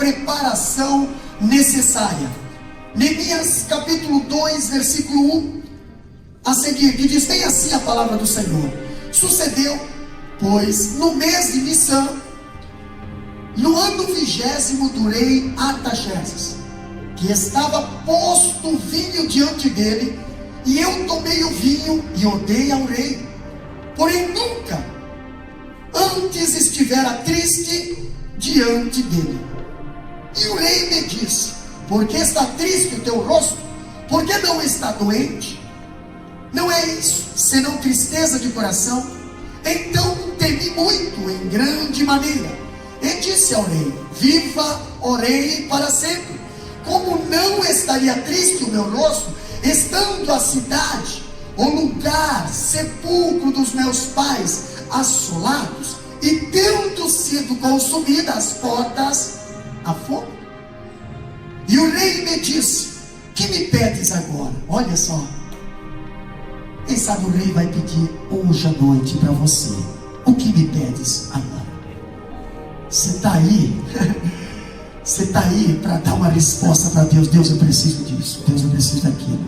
preparação necessária. Neemias capítulo 2, versículo 1 a seguir, que diz: tem assim a palavra do Senhor. Sucedeu, pois, no mês de Nissan, no ano 20º do rei Artaxerxes, que estava posto vinho diante dele, e eu tomei o vinho e o dei ao rei. Porém nunca antes estivera triste diante dele. E o rei me disse: por que está triste o teu rosto? Por que não está doente? Não é isso, senão tristeza de coração? Então temi muito, em grande maneira, e disse ao rei: viva o rei para sempre. Como não estaria triste o meu rosto, estando a cidade, o lugar, sepulcro dos meus pais, assolados, e tendo sido consumidas as portas a fogo? E o rei me disse: que me pedes agora? Olha só, quem sabe o rei vai pedir hoje à noite para você: o que me pedes agora? Você está aí? Você está aí para dar uma resposta para Deus? Deus, eu preciso disso. Deus, eu preciso daquilo.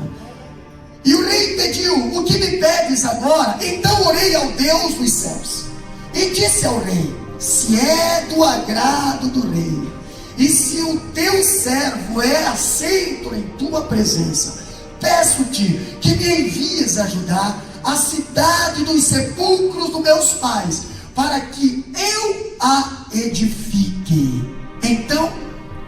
E o rei pediu: o que me pedes agora? Então orei ao Deus dos céus e disse ao rei: se é do agrado do rei, e se o teu servo é aceito em tua presença, peço-te que me envies ajudar a cidade dos sepulcros dos meus pais, para que eu a edifique. Então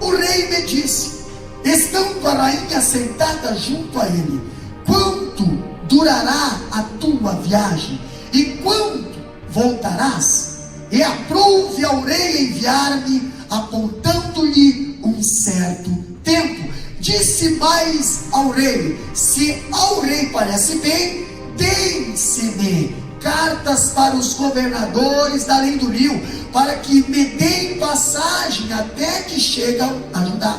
o rei me disse, estando a rainha sentada junto a ele: quanto durará a tua viagem? E quando voltarás? E aprouve ao rei enviar-me, apontando-lhe um certo tempo. Disse mais ao rei: se ao rei parece bem, deem-se-me cartas para os governadores da além do rio, para que me deem passagem até que chegam a Judá.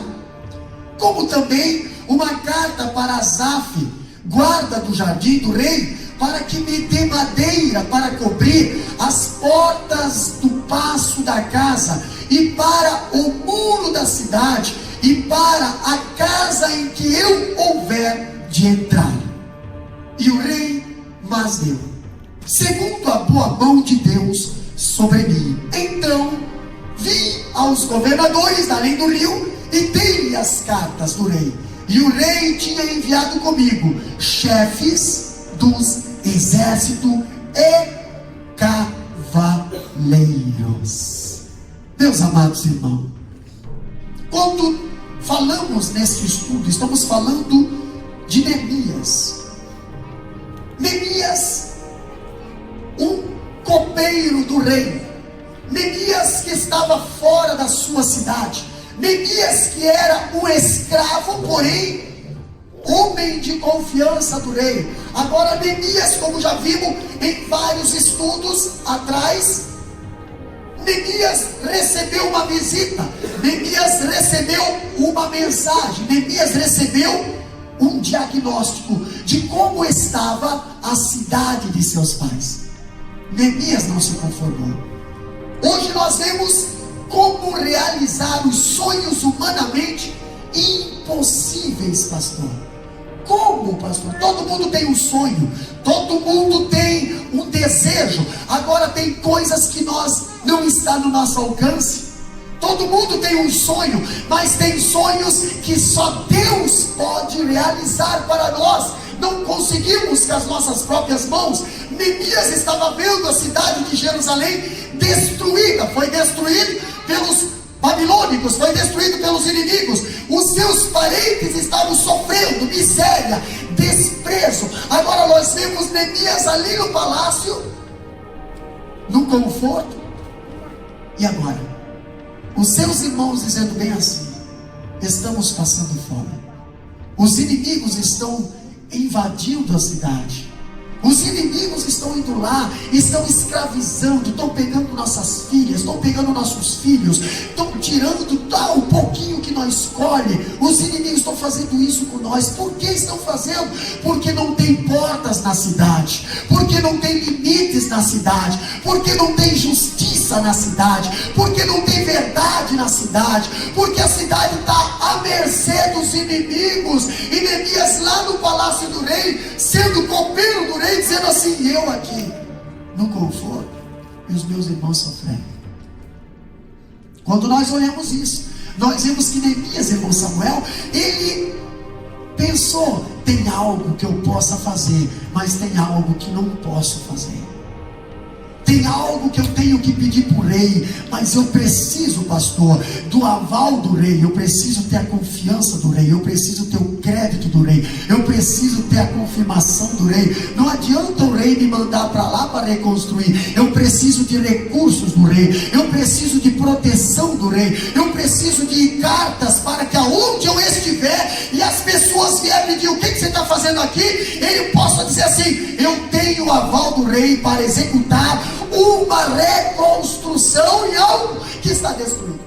Como também uma carta para Asaf, guarda do jardim do rei, para que me dê madeira para cobrir as portas do paço da casa, e para o muro da cidade, e para a casa em que eu houver de entrar. E o rei mas deu, segundo a boa mão de Deus sobre mim. Então vim aos governadores da além do rio e dei-lhe as cartas do rei. E o rei tinha enviado comigo chefes dos exércitos e cavaleiros. Meus amados irmãos, quando falamos nesse estudo, estamos falando de Neemias. Neemias, um copeiro do rei. Neemias que estava fora da sua cidade. Neemias que era um escravo, porém homem de confiança do rei. Agora Neemias, como já vimos em vários estudos atrás, Neemias recebeu uma visita, Neemias recebeu uma mensagem, Neemias recebeu um diagnóstico de como estava a cidade de seus pais. Neemias não se conformou. Hoje nós vemos como realizar os sonhos humanamente impossíveis, pastor. Como, pastor? Todo mundo tem um sonho, todo mundo tem um desejo. Agora tem coisas que não está no nosso alcance. Todo mundo tem um sonho, mas tem sonhos que só Deus pode realizar para nós. Não conseguimos com as nossas próprias mãos. Neemias estava vendo a cidade de Jerusalém destruída. Foi destruído pelos babilônicos, foi destruído pelos inimigos. Os seus parentes estavam sofrendo miséria, desprezo. Agora nós vemos Neemias ali no palácio, no conforto. E agora? Os seus irmãos dizendo bem assim: estamos passando fome. Os inimigos estão invadindo a cidade. Os inimigos estão indo lá, estão escravizando, estão pegando nossas filhas, estão pegando nossos filhos, estão tirando o pouquinho que nós escolhe. Os inimigos estão fazendo isso com nós. Por que estão fazendo? Porque não tem portas na cidade, porque não tem limites na cidade, porque não tem justiça justiça na cidade, porque não tem verdade na cidade, porque a cidade está à mercê dos inimigos. E Neemias lá no palácio do rei, sendo copeiro do rei, dizendo assim: eu aqui no conforto e os meus irmãos sofrendo. Quando nós olhamos isso, nós vemos que Neemias, irmão Samuel, ele pensou: tem algo que eu possa fazer, mas tem algo que não posso fazer. Tem algo que eu tenho que pedir para o rei, mas eu preciso, pastor, do aval do rei. Eu preciso ter a confiança do rei. Eu preciso ter o crédito do rei. Eu preciso ter a confirmação do rei. Não adianta o rei me mandar para lá para reconstruir. Eu preciso de recursos do rei. Eu preciso de proteção do rei. Eu preciso de cartas para que aonde eu estiver e as pessoas vierem pedir: o que você está fazendo aqui? Ele possa dizer assim: eu tenho o aval do rei para executar uma reconstrução em algo que está destruído.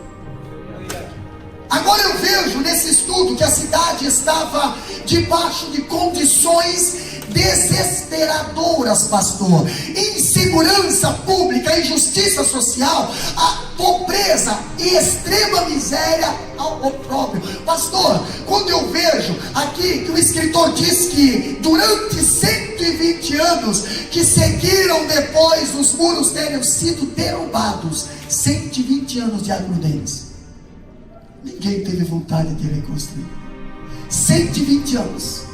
Agora eu vejo nesse estudo que a cidade estava debaixo de condições desesperadoras, pastor. Insegurança pública, injustiça social, a pobreza e extrema miséria ao opróbrio. Pastor, quando eu vejo aqui que o escritor diz que durante 120 anos que seguiram depois os muros terem sido derrubados, 120 anos de agrudentes, ninguém teve vontade de reconstruir. 120 anos.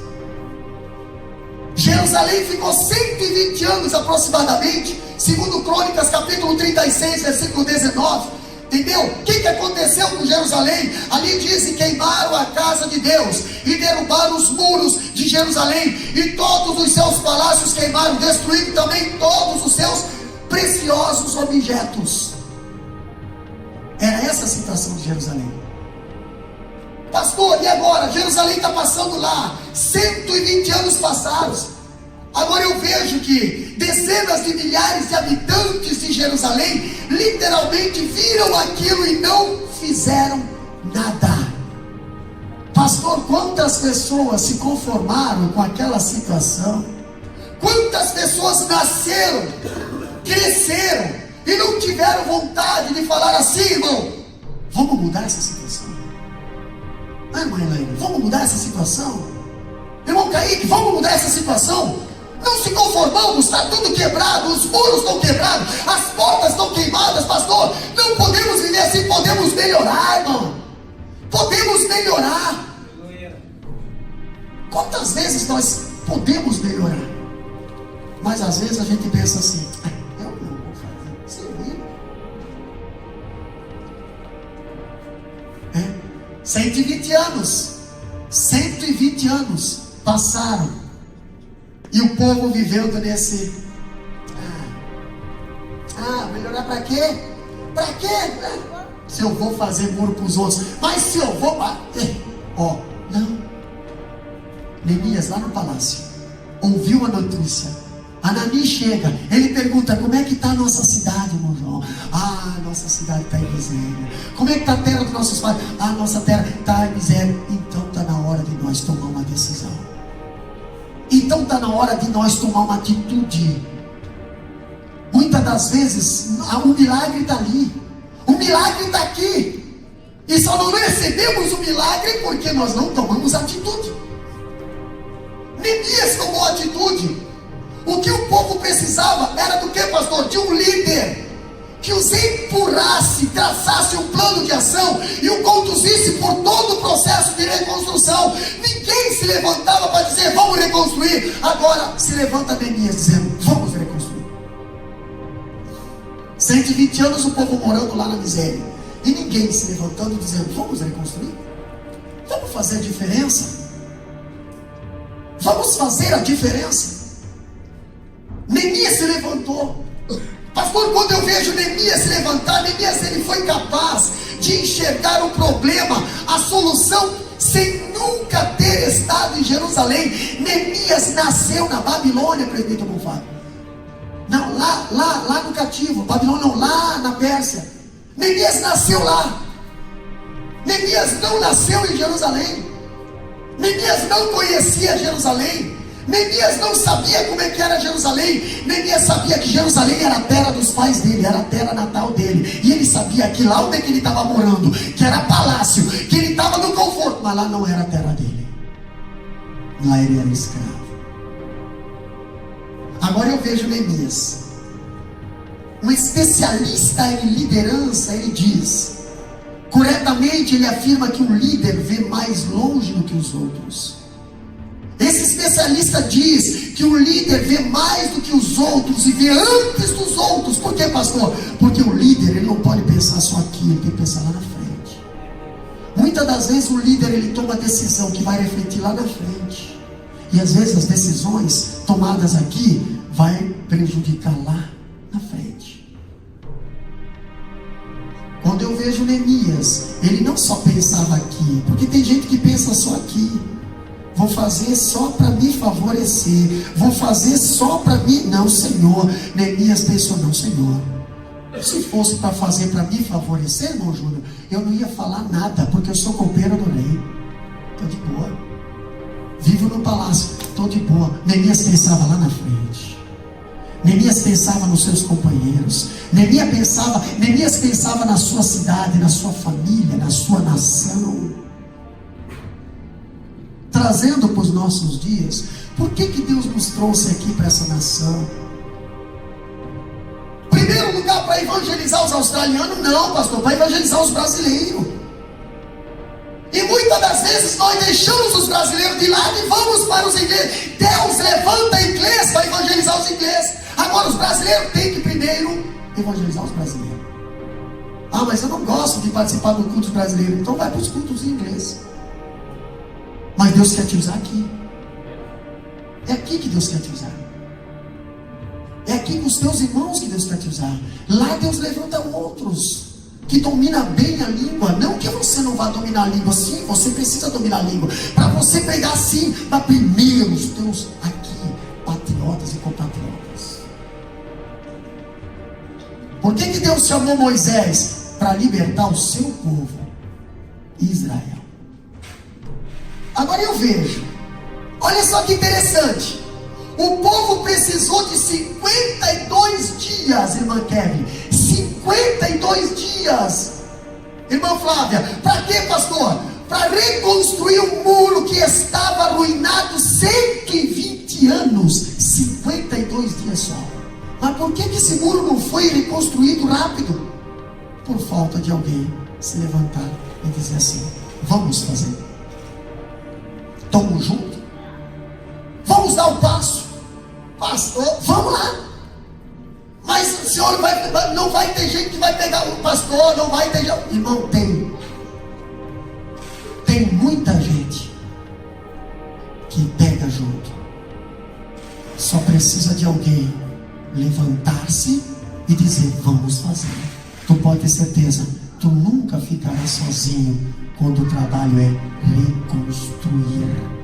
Jerusalém ficou 120 anos aproximadamente, segundo Crônicas capítulo 36, versículo 19. Entendeu? O que aconteceu com Jerusalém? Ali diz que queimaram a casa de Deus e derrubaram os muros de Jerusalém, e todos os seus palácios queimaram, destruindo também todos os seus preciosos objetos. Era essa a situação de Jerusalém. Pastor, e agora? Jerusalém está passando lá, 120 anos passados. Agora eu vejo que dezenas de milhares de habitantes de Jerusalém literalmente viram aquilo e não fizeram nada. Pastor, quantas pessoas se conformaram com aquela situação? Quantas pessoas nasceram, cresceram e não tiveram vontade de falar assim: irmão, vamos mudar essa situação? Irmã Elaine, vamos mudar essa situação? Irmão Kaique, vamos mudar essa situação? Não se conformamos, está tudo quebrado, os muros estão quebrados, as portas estão queimadas, pastor. Não podemos viver assim, podemos melhorar, irmão. Podemos melhorar. Quantas vezes nós podemos melhorar? Mas às vezes a gente pensa assim: eu não vou fazer, você viu? 120 anos, 120 anos passaram. E o povo vivendo nesse: melhorar para quê? Para quê? Se eu vou fazer muro para os outros, mas se eu vou não. Neemias lá no palácio ouviu a notícia. Anani chega, ele pergunta: como é que está a nossa cidade, irmão João? Nossa cidade está em miséria. Como é que está a terra dos nossos pais? Nossa terra está em miséria. Então está na hora de nós tomar uma decisão. Então está na hora de nós tomar uma atitude. Muitas das vezes o milagre está ali, o milagre está aqui, e só não recebemos o milagre porque nós não tomamos atitude. Neemias tomou atitude. O que o povo precisava era do que, pastor? De um líder que os empurrasse, traçasse um plano de ação e o conduzisse por todo o processo de reconstrução. Ninguém se levantava para dizer: vamos reconstruir. Agora se levanta Neemias dizendo: vamos reconstruir. 120 anos o povo morando lá na miséria, e ninguém se levantando dizendo: vamos reconstruir, vamos fazer a diferença, vamos fazer a diferença. Neemias se levantou. Pastor, quando eu vejo Neemias se levantar, Neemias ele foi capaz de enxergar o problema, a solução, sem nunca ter estado em Jerusalém. Neemias nasceu na Babilônia, presbítero Bonfácio. Não, lá no cativo. Babilônia não, lá na Pérsia. Neemias nasceu lá. Neemias não nasceu em Jerusalém. Neemias não conhecia Jerusalém. Neemias não sabia como é que era Jerusalém. Neemias sabia que Jerusalém era a terra dos pais dele, era a terra natal dele. E ele sabia que lá onde é que ele estava morando, que era palácio, que ele estava no conforto, mas lá não era a terra dele. Lá ele era escravo. Agora eu vejo Neemias, um especialista em liderança. Ele diz, corretamente ele afirma que um líder vê mais longe do que os outros. Esse especialista diz que o líder vê mais do que os outros e vê antes dos outros. Por quê, pastor? Porque o líder, ele não pode pensar só aqui, ele tem que pensar lá na frente. Muitas das vezes o líder, ele toma decisão que vai refletir lá na frente. E às vezes as decisões tomadas aqui vai prejudicar lá na frente. Quando eu vejo Neemias, ele não só pensava aqui, porque tem gente que pensa só aqui. Vou fazer só para me favorecer. Vou fazer só para mim. Não, Senhor. Neemias pensou, não, Senhor. Se fosse para fazer para me favorecer, irmão Júnior, eu não ia falar nada, porque eu sou copeiro do rei. Estou de boa. Vivo no palácio. Estou de boa. Neemias pensava lá na frente. Neemias pensava nos seus companheiros. Neemias pensava na sua cidade, na sua família, na sua nação. Trazendo para os nossos dias, por que Deus nos trouxe aqui para essa nação? Primeiro lugar, para evangelizar os australianos? Não, pastor, para evangelizar os brasileiros. E muitas das vezes nós deixamos os brasileiros de lado e vamos para os ingleses. Deus levanta inglês para evangelizar os ingleses. Agora os brasileiros têm que primeiro evangelizar os brasileiros. Ah, mas eu não gosto de participar do culto brasileiro. Então vai para os cultos em inglês. Mas Deus quer te usar aqui. É aqui que Deus quer te usar. É aqui com os teus irmãos que Deus quer te usar. Lá Deus levanta outros que dominam bem a língua. Não que você não vá dominar a língua. Sim, você precisa dominar a língua. Para você pegar sim, para primeiro os teus aqui, patriotas e compatriotas. Por que Deus chamou Moisés? Para libertar o seu povo, Israel. Agora eu vejo, olha só que interessante, o povo precisou de 52 dias, irmã Kevin, 52 dias, irmã Flávia, para quê, pastor? Para reconstruir um muro que estava arruinado 120 anos, 52 dias só. Mas por que esse muro não foi reconstruído rápido? Por falta de alguém se levantar e dizer assim, vamos fazer. Estamos juntos? Vamos dar o passo. Pastor, vamos lá. Mas o senhor não vai ter gente que vai pegar o pastor, não vai ter gente. Irmão, tem muita gente que pega junto. Só precisa de alguém levantar-se e dizer, vamos fazer. Tu pode ter certeza, tu nunca ficarás sozinho quando o trabalho é reconstruir.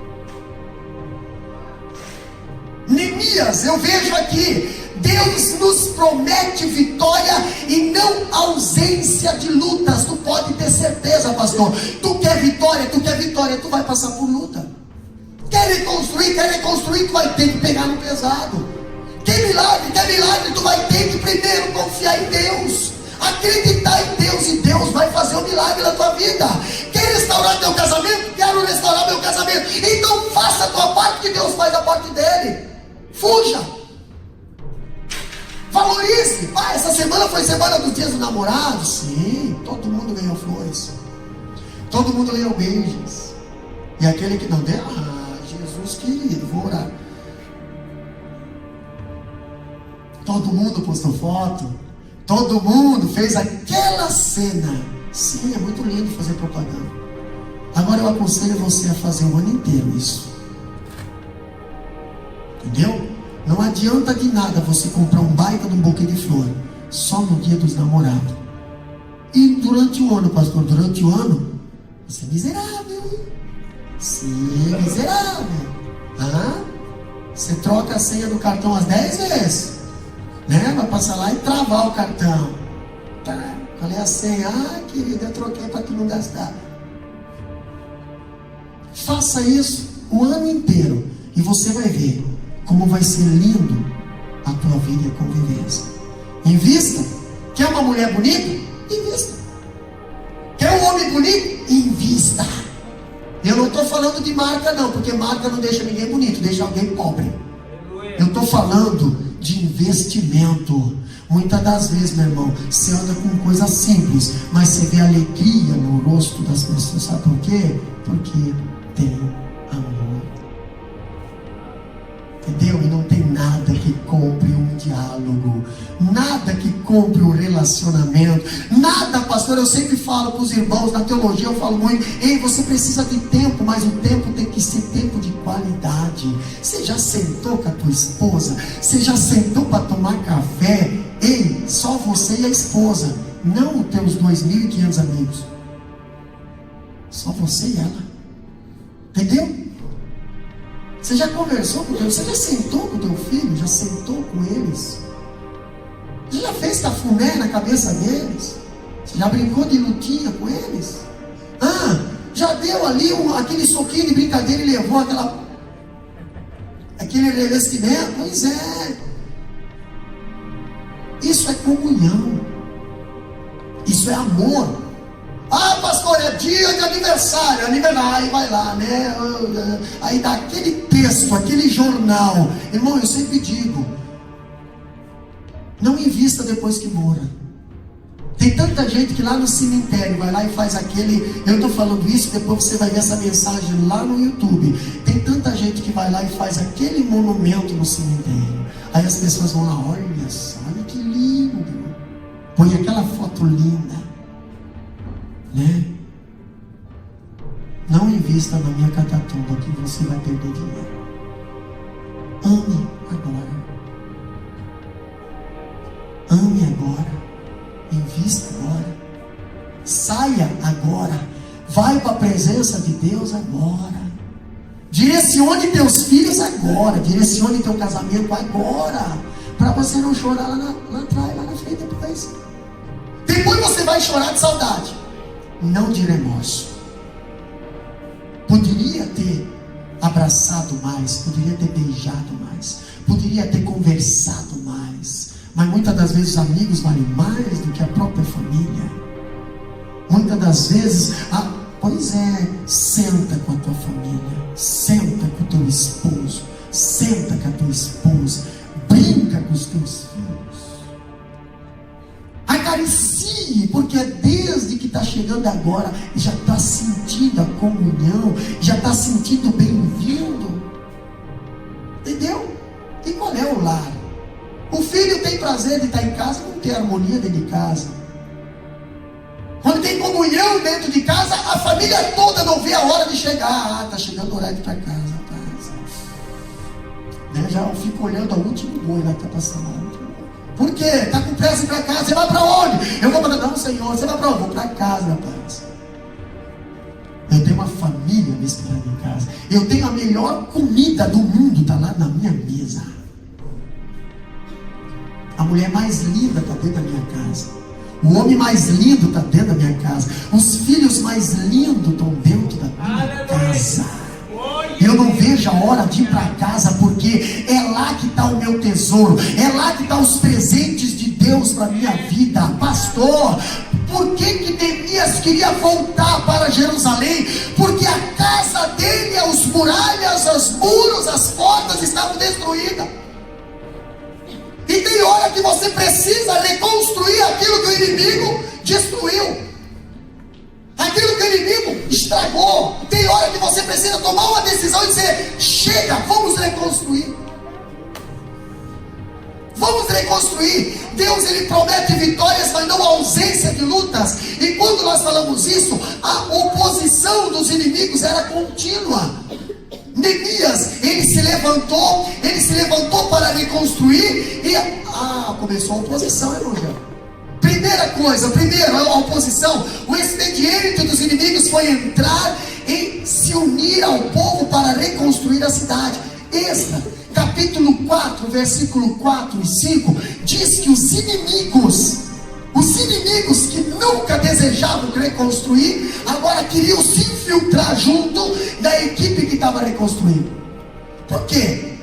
Neemias, eu vejo aqui, Deus nos promete vitória e não ausência de lutas. Tu pode ter certeza, pastor. Tu quer vitória, tu vai passar por luta. Quer reconstruir, tu vai ter que pegar no pesado. Quer milagre, tu vai ter que primeiro confiar em Deus, acreditar em Deus, e Deus vai fazer um milagre na tua vida. Quer restaurar teu casamento? Quero restaurar meu casamento. Então faça a tua parte, que Deus faz a parte dele. Fuja, valorize. Essa semana foi semana dos dias do namorado. Sim, todo mundo ganhou flores, todo mundo ganhou beijos. E aquele que não deu, Jesus querido, vou orar. Todo mundo postou foto, todo mundo fez aquela cena. Sim, é muito lindo fazer propaganda. Agora eu aconselho você a fazer o ano inteiro isso. Entendeu? Não adianta de nada você comprar um baita de um buquê de flor só no dia dos namorados. E durante o ano, pastor, durante o ano, você é miserável. Sim, miserável. Você troca a senha do cartão às 10 vezes, né? Vai passar lá e travar o cartão. Tá. Qual é a senha? Querida, eu troquei para tu não gastar. Faça isso o ano inteiro. E você vai ver como vai ser lindo a tua vida e a convivência. Invista. Quer uma mulher bonita? Invista. Quer um homem bonito? Invista. Eu não estou falando de marca não, porque marca não deixa ninguém bonito, deixa alguém pobre. Eu estou falando de investimento. Muitas das vezes, meu irmão, você anda com coisas simples, mas você vê alegria no rosto das pessoas. Sabe por quê? Porque tem amor. Entendeu? E não tem nada que compre um diálogo, nada que compre um relacionamento, nada, pastor. Eu sempre falo para os irmãos na teologia, eu falo muito: ei, você precisa de tempo, mas o tempo tem que ser tempo de qualidade. Você já sentou com a tua esposa? Você já sentou para tomar café? Ei, só você e a esposa, não os teus 2.500 amigos, só você e ela. Entendeu? Você já conversou com o teu filho? Você já sentou com o teu filho? Já sentou com eles? Você já fez cafuné na cabeça deles? Você já brincou de lutinha com eles? Já deu ali aquele soquinho de brincadeira e levou aquele revestimento? Pois é. Isso é comunhão. Isso é amor. Pastor, é dia de aniversário. Aí vai lá, né? Aí dá aquele texto, aquele jornal. Irmão, eu sempre digo: não invista depois que morra. Tem tanta gente que lá no cemitério vai lá e faz aquele... Eu estou falando isso, depois você vai ver essa mensagem lá no YouTube. Tem tanta gente que vai lá e faz aquele monumento no cemitério. Aí as pessoas vão lá: olha só, olha que lindo. Põe aquela foto linda, né? Não invista na minha catatumba, que você vai perder dinheiro. Ame agora. Ame agora. Invista agora. Saia agora. Vai para a presença de Deus agora. Direcione teus filhos agora. Direcione teu casamento agora, para você não chorar lá atrás, lá na frente depois. Depois você vai chorar de saudade, não de remorso. Poderia ter abraçado mais, poderia ter beijado mais, poderia ter conversado mais, mas muitas das vezes os amigos valem mais do que a própria família. Muitas das vezes, pois é, senta com a tua família, senta com o teu esposo, senta com a tua esposa, brinca com os teus filhos, acaricie, porque é desde que está chegando agora, já está sentindo a comunhão, já está sentindo bem-vindo. Entendeu? E qual é o lar? O filho tem prazer de estar em casa, não tem harmonia dentro de casa. Quando tem comunhão dentro de casa, a família toda não vê a hora de chegar. Está chegando o horário de ir para casa. Né? Já fico olhando o último boi lá que está passando lá. Por quê? Está com pressa de ir para casa. Você vai para onde? Eu vou para... Não, Senhor, você vai para onde? Vou para casa, rapaz. Eu tenho uma família me esperando em casa. Eu tenho a melhor comida do mundo, está lá na minha mesa. A mulher mais linda está dentro da minha casa. O homem mais lindo está dentro da minha casa. Os filhos mais lindos estão dentro da minha casa. Eu não vejo a hora de ir para casa, porque é lá que está o meu tesouro, é lá que estão os presentes de Deus para a minha vida. Pastor, por que Neemias queria voltar para Jerusalém? Porque a casa dele, as muralhas, os muros, as portas estavam destruídas. E tem hora que você precisa reconstruir aquilo que o inimigo destruiu, aquilo que o inimigo estragou. Tem hora que você precisa tomar uma decisão e dizer: chega, vamos reconstruir. Vamos reconstruir. Deus, ele promete vitórias, mas não ausência de lutas. E quando nós falamos isso, a oposição dos inimigos era contínua. Neemias, ele se levantou para reconstruir e começou a oposição, irmão. Primeira coisa, a oposição, o expediente dos inimigos foi entrar e se unir ao povo para reconstruir a cidade. Êxodo, capítulo 4, versículo 4 e 5, diz que os inimigos que nunca desejavam reconstruir, agora queriam se infiltrar junto da equipe que estava reconstruindo. Por quê?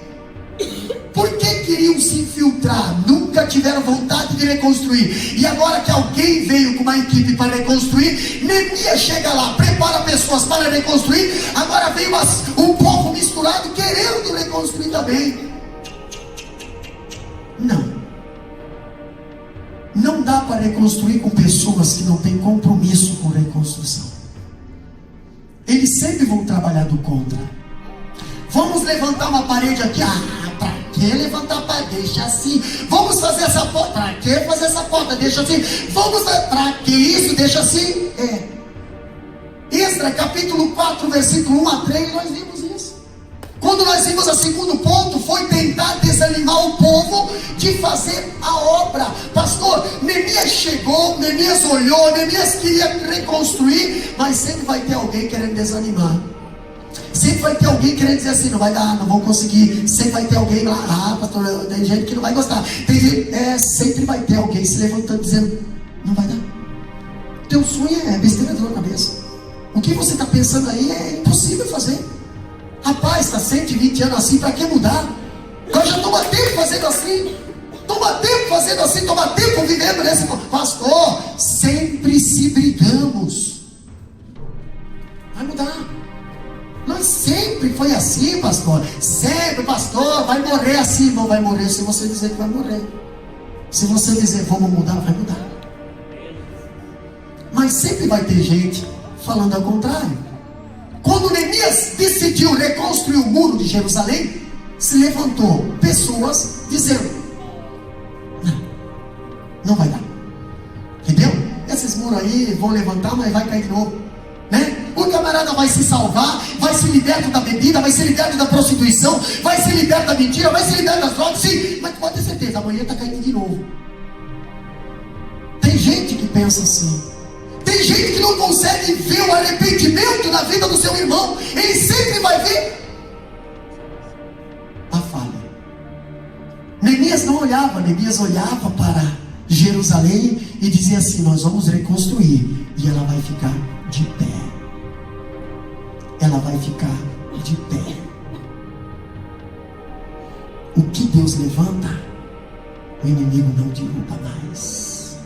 Por que queriam se infiltrar? Nunca tiveram vontade de reconstruir. E agora que alguém veio com uma equipe para reconstruir, Neemias chega lá, prepara pessoas para reconstruir. Agora vem um povo misturado querendo reconstruir também. Não dá para reconstruir com pessoas que não têm compromisso com reconstrução. Eles sempre vão trabalhar do contra. Vamos levantar uma parede aqui. Para que levantar a parede? Deixa assim. Vamos fazer essa porta. Para que fazer essa porta? Deixa assim. Vamos fazer. Para que isso? Deixa assim. Esdras capítulo 4, versículo 1 a 3, nós vimos isso. Quando nós vimos o segundo ponto, foi tentar desanimar o povo de fazer a obra. Pastor, Neemias chegou, Neemias olhou, Neemias queria reconstruir, mas sempre vai ter alguém querendo desanimar. Sempre vai ter alguém querendo dizer assim, não vai dar, não vou conseguir. Sempre vai ter alguém lá, pastor, tem gente que não vai gostar. Sempre vai ter alguém se levantando dizendo, não vai dar. Teu sonho é besteira da tua cabeça. O que você está pensando aí é impossível fazer. Rapaz, está 120 anos assim, para que mudar? Eu já toma tempo fazendo assim. Toma tempo fazendo assim, toma tempo vivendo nesse... Pastor, sempre se brigamos. Vai mudar. Nós sempre foi assim, pastor. Sempre, pastor, vai morrer assim. Não vai morrer se você dizer que vai morrer. Se você dizer vamos mudar, vai mudar. Mas sempre vai ter gente falando ao contrário. Quando Neemias decidiu reconstruir o muro de Jerusalém, se levantou pessoas dizendo, não vai dar. Entendeu? Esses muros aí vão levantar, mas vai cair de novo, né? O camarada vai se salvar, vai se libertar da bebida, vai se libertar da prostituição, vai se libertar da mentira, vai se libertar das drogas, sim, mas pode ter certeza, amanhã está caindo de novo. Tem gente que pensa assim. Tem gente que não consegue ver o arrependimento na vida do seu irmão. Ele sempre vai ver a falha. Neemias não olhava, Neemias olhava para Jerusalém e dizia assim, nós vamos reconstruir e ela vai ficar de pé. Ela vai ficar de pé. O que Deus levanta, o inimigo não derruba mais.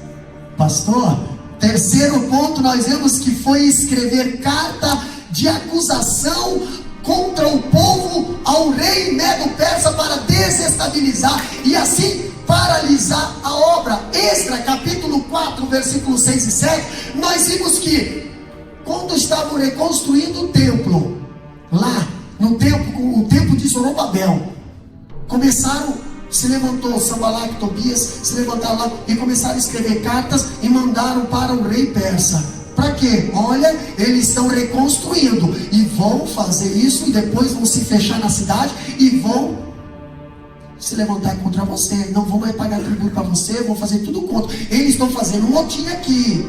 Pastor, terceiro ponto, nós vemos que foi escrever carta de acusação contra o povo ao rei Medo-Persa para desestabilizar e assim paralisar a obra. Esdras capítulo 4, versículos 6 e 7, nós vimos que quando estavam reconstruindo o templo, lá no templo, o templo de Zorobabel, se levantou Sanbalat e Tobias, se levantaram lá e começaram a escrever cartas e mandaram para o rei persa. Para quê? Olha, eles estão reconstruindo e vão fazer isso e depois vão se fechar na cidade e vão se levantar contra você, não vão mais pagar tributo para você, vão fazer tudo contra. Eles estão fazendo um motim aqui.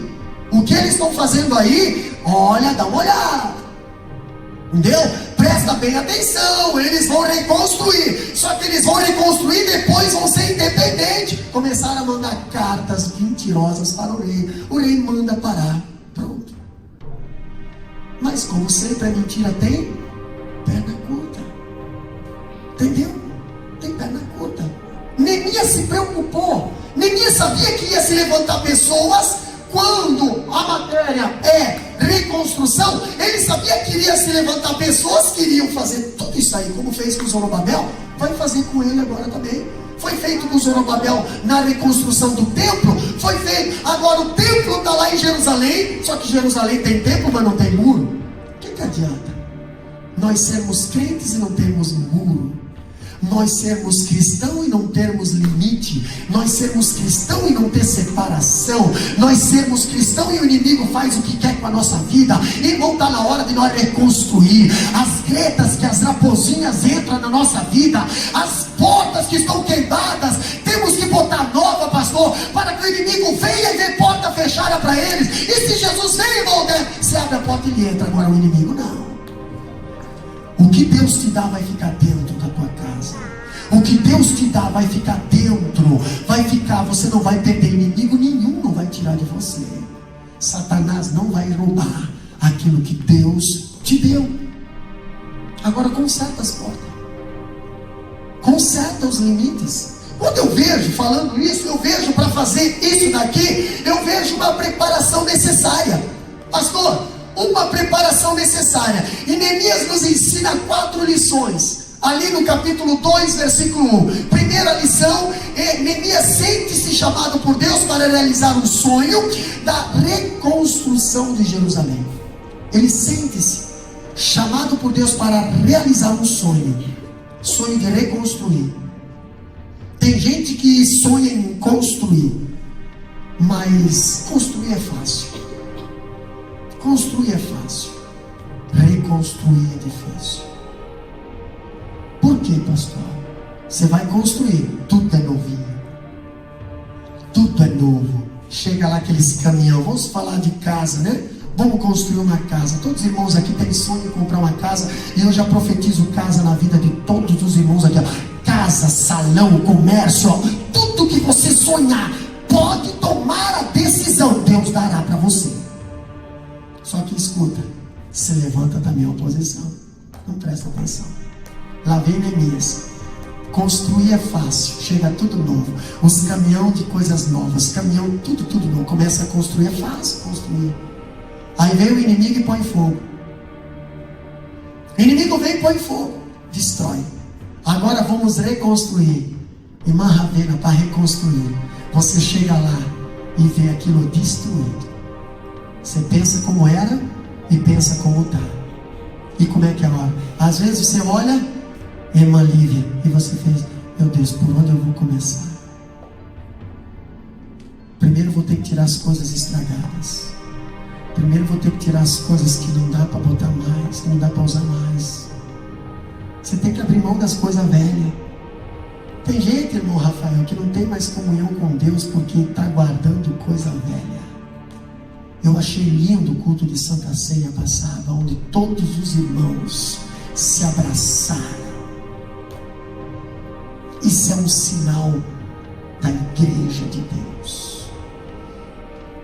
O que eles estão fazendo aí? Olha, dá uma olhada. Entendeu? Presta bem atenção, eles vão reconstruir. Só que eles vão reconstruir e depois vão ser independentes. Começaram a mandar cartas mentirosas para o rei. O rei manda parar. Pronto. Mas como sempre a mentira tem perna curta. Entendeu? Tem perna curta. Neemias se preocupou. Neemias sabia que ia se levantar pessoas. Quando a matéria é reconstrução, ele sabia que iria se levantar pessoas que iriam fazer tudo isso aí, como fez com Zorobabel, vai fazer com ele agora também. Foi feito com Zorobabel na reconstrução do templo, foi feito, agora o templo está lá em Jerusalém, só que Jerusalém tem templo, mas não tem muro. O que adianta? Nós sermos crentes e não termos muro. Nós sermos cristãos e não termos limite. Nós sermos cristãos e não ter separação. Nós sermos cristãos e o inimigo faz o que quer com a nossa vida. Irmão, está na hora de nós reconstruir as gretas que as raposinhas entram na nossa vida, as portas que estão queimadas. Temos que botar nova, pastor, para que o inimigo venha e dê porta fechada para eles. E se Jesus vem, irmão, né? Você abre a porta e ele entra. Agora o inimigo não. O que Deus te dá vai ficar dentro da tua casa. O que Deus te dá vai ficar dentro. Vai ficar, você não vai perder. Inimigo nenhum não vai tirar de você. Satanás não vai roubar aquilo que Deus te deu. Agora conserta as portas. conserta os limites. Quando eu vejo, falando isso, eu vejo para fazer isso daqui, eu vejo uma preparação necessária. Pastor, uma preparação necessária. E Neemias nos ensina 4 lições. Ali no capítulo 2, versículo 1. Primeira lição é: Neemias sente-se chamado por Deus para realizar um sonho da reconstrução de Jerusalém. Ele sente-se chamado por Deus para realizar um sonho de reconstruir. Tem gente que sonha em construir, mas construir é fácil. Construir é fácil, reconstruir é difícil. Por quê, pastor? Você vai construir, tudo é novinho, tudo é novo. Chega lá aqueles caminhão, vamos falar de casa, né? Vamos construir uma casa. Todos os irmãos aqui têm sonho de comprar uma casa, e eu já profetizo casa na vida de todos os irmãos aqui, ó. Casa, salão, comércio, ó. Tudo que você sonhar, pode tomar a decisão, Deus dará para você. Só que escuta, se levanta também a oposição. Não presta atenção. Lá vem Neemias. Construir é fácil, chega tudo novo. Os caminhão de coisas novas, caminhão, tudo novo. Começa a construir, é fácil construir. Aí vem o inimigo e põe fogo. O inimigo vem e põe fogo, destrói. Agora vamos reconstruir. E Marravena, para reconstruir, você chega lá e vê aquilo destruído. Você pensa como era e pensa como está. E como é que é a hora? Às vezes você olha, irmã Lívia, e você fez: meu Deus, por onde eu vou começar? Primeiro vou ter que tirar as coisas estragadas. Primeiro vou ter que tirar as coisas que não dá para botar mais, que não dá para usar mais. Você tem que abrir mão das coisas velhas. Tem gente, irmão Rafael, que não tem mais comunhão com Deus porque está guardando coisa velha. Eu achei lindo o culto de Santa Ceia passada, onde todos os irmãos se abraçaram. Isso é um sinal da igreja de Deus.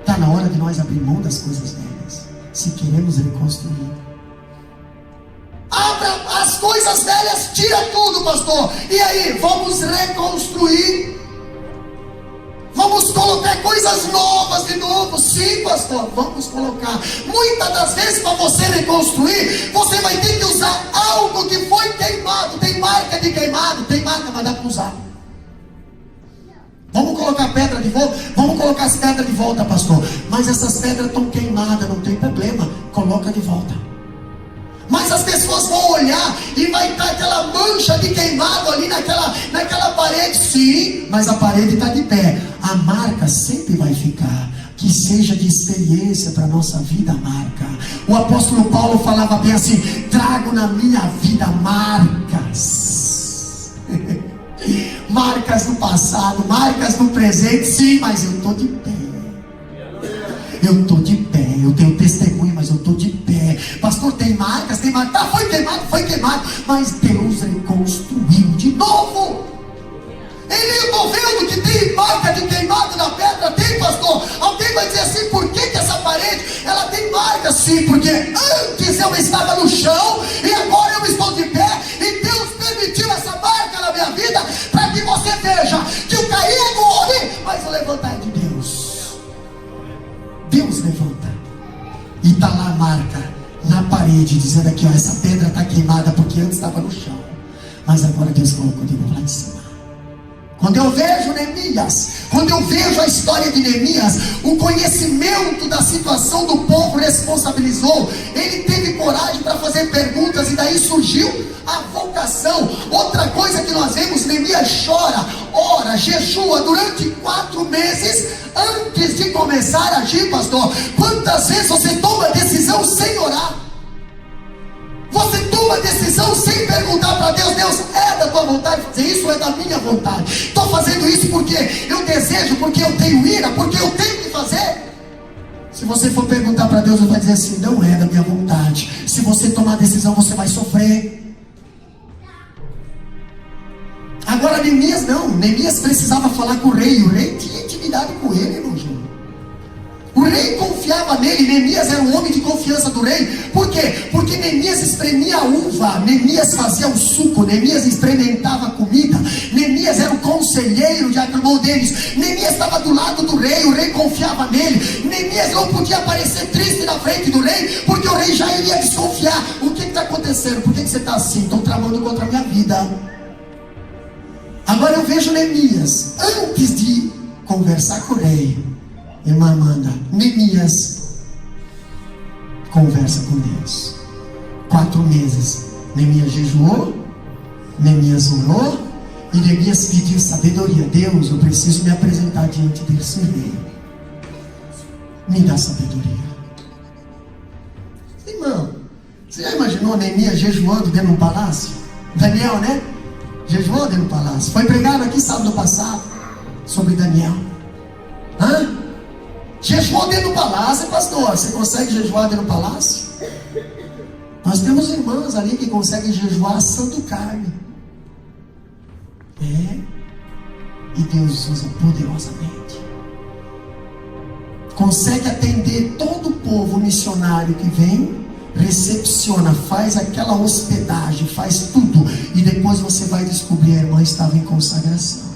Está na hora de nós abrir mão das coisas velhas, se queremos reconstruir. Abra as coisas velhas, tira tudo, pastor. E aí, vamos reconstruir? Vamos colocar coisas novas de novo? Sim, pastor, vamos colocar. Muitas das vezes, para você reconstruir, você vai ter que usar algo que foi queimado. Tem marca de queimado? Tem marca, mas dá para usar. Vamos colocar pedra de volta? Vamos colocar as pedras de volta, pastor. Mas essas pedras estão queimadas, não tem problema. Coloca de volta. Mas as pessoas vão olhar e vai estar aquela mancha de queimado ali naquela parede. Sim, mas a parede está de pé. A marca sempre vai ficar. Que seja de experiência para a nossa vida a marca. O apóstolo Paulo falava bem assim: trago na minha vida marcas. Marcas do passado, marcas do presente. Sim, mas eu estou de pé. Eu estou de pé. Eu tenho testemunho, mas eu estou de pé. Pastor, tem marcas, tem marcas. Tá, foi queimado. Mas Deus reconstruiu de novo. Ele, eu estou vendo que tem marca de queimado na pedra. Tem, pastor. Alguém vai dizer assim: por que essa parede ela tem marca? Sim, porque antes eu estava no chão e agora eu estou de pé. E Deus permitiu essa marca na minha vida para que você veja que o cair é do homem, mas o levantar é de Deus. Deus levanta. E está lá a marca na parede, dizendo aqui: ó, essa pedra está queimada porque antes estava no chão, mas agora Deus colocou de novo lá em cima. Quando eu vejo Neemias, quando eu vejo a história de Neemias, o conhecimento da situação do povo responsabilizou. Ele teve coragem para fazer perguntas, e daí surgiu a vocação. Outra coisa que nós vemos: Neemias chora, ora, jejua durante 4 meses antes de começar a agir, pastor. Quantas vezes você toma decisão sem orar? Você toma decisão sem perguntar para Deus: Deus, é da tua vontade fazer isso ou é da minha vontade? Estou fazendo isso porque eu desejo, porque eu tenho ira, porque eu tenho que fazer. Se você for perguntar para Deus, Ele vai dizer assim: não é da minha vontade. Se você tomar decisão, você vai sofrer. Agora Neemias não. Neemias precisava falar com o rei. O rei tinha intimidade com ele, irmão. O rei confiava nele. Neemias era um homem de confiança do rei. Por quê? Porque Neemias espremia a uva, Neemias fazia o suco, Neemias experimentava a comida. transformou deles. Neemias estava do lado do rei, o rei confiava nele. Neemias não podia aparecer triste na frente do rei, porque o rei já iria desconfiar. O que está acontecendo? Por que você está assim? Estão tramando contra a minha vida. Agora eu vejo Neemias, antes de conversar com o rei, irmã Amanda, Neemias conversa com Deus. 4 meses, Neemias jejuou, Neemias orou, e Neemias pediu sabedoria. Deus, eu preciso me apresentar diante desse rei. Me dá sabedoria. Irmão, você já imaginou Neemias jejuando dentro de um palácio? Daniel, né? Jejuou dentro do palácio. Foi pregado aqui sábado passado sobre Daniel. Jejuou dentro do palácio, pastor. Você consegue jejuar dentro do palácio? Nós temos irmãs ali que conseguem jejuar assando carne. E Deus usa poderosamente. Consegue atender todo o povo missionário que vem, recepciona, faz aquela hospedagem, faz tudo, e depois você vai descobrir: a irmã estava em consagração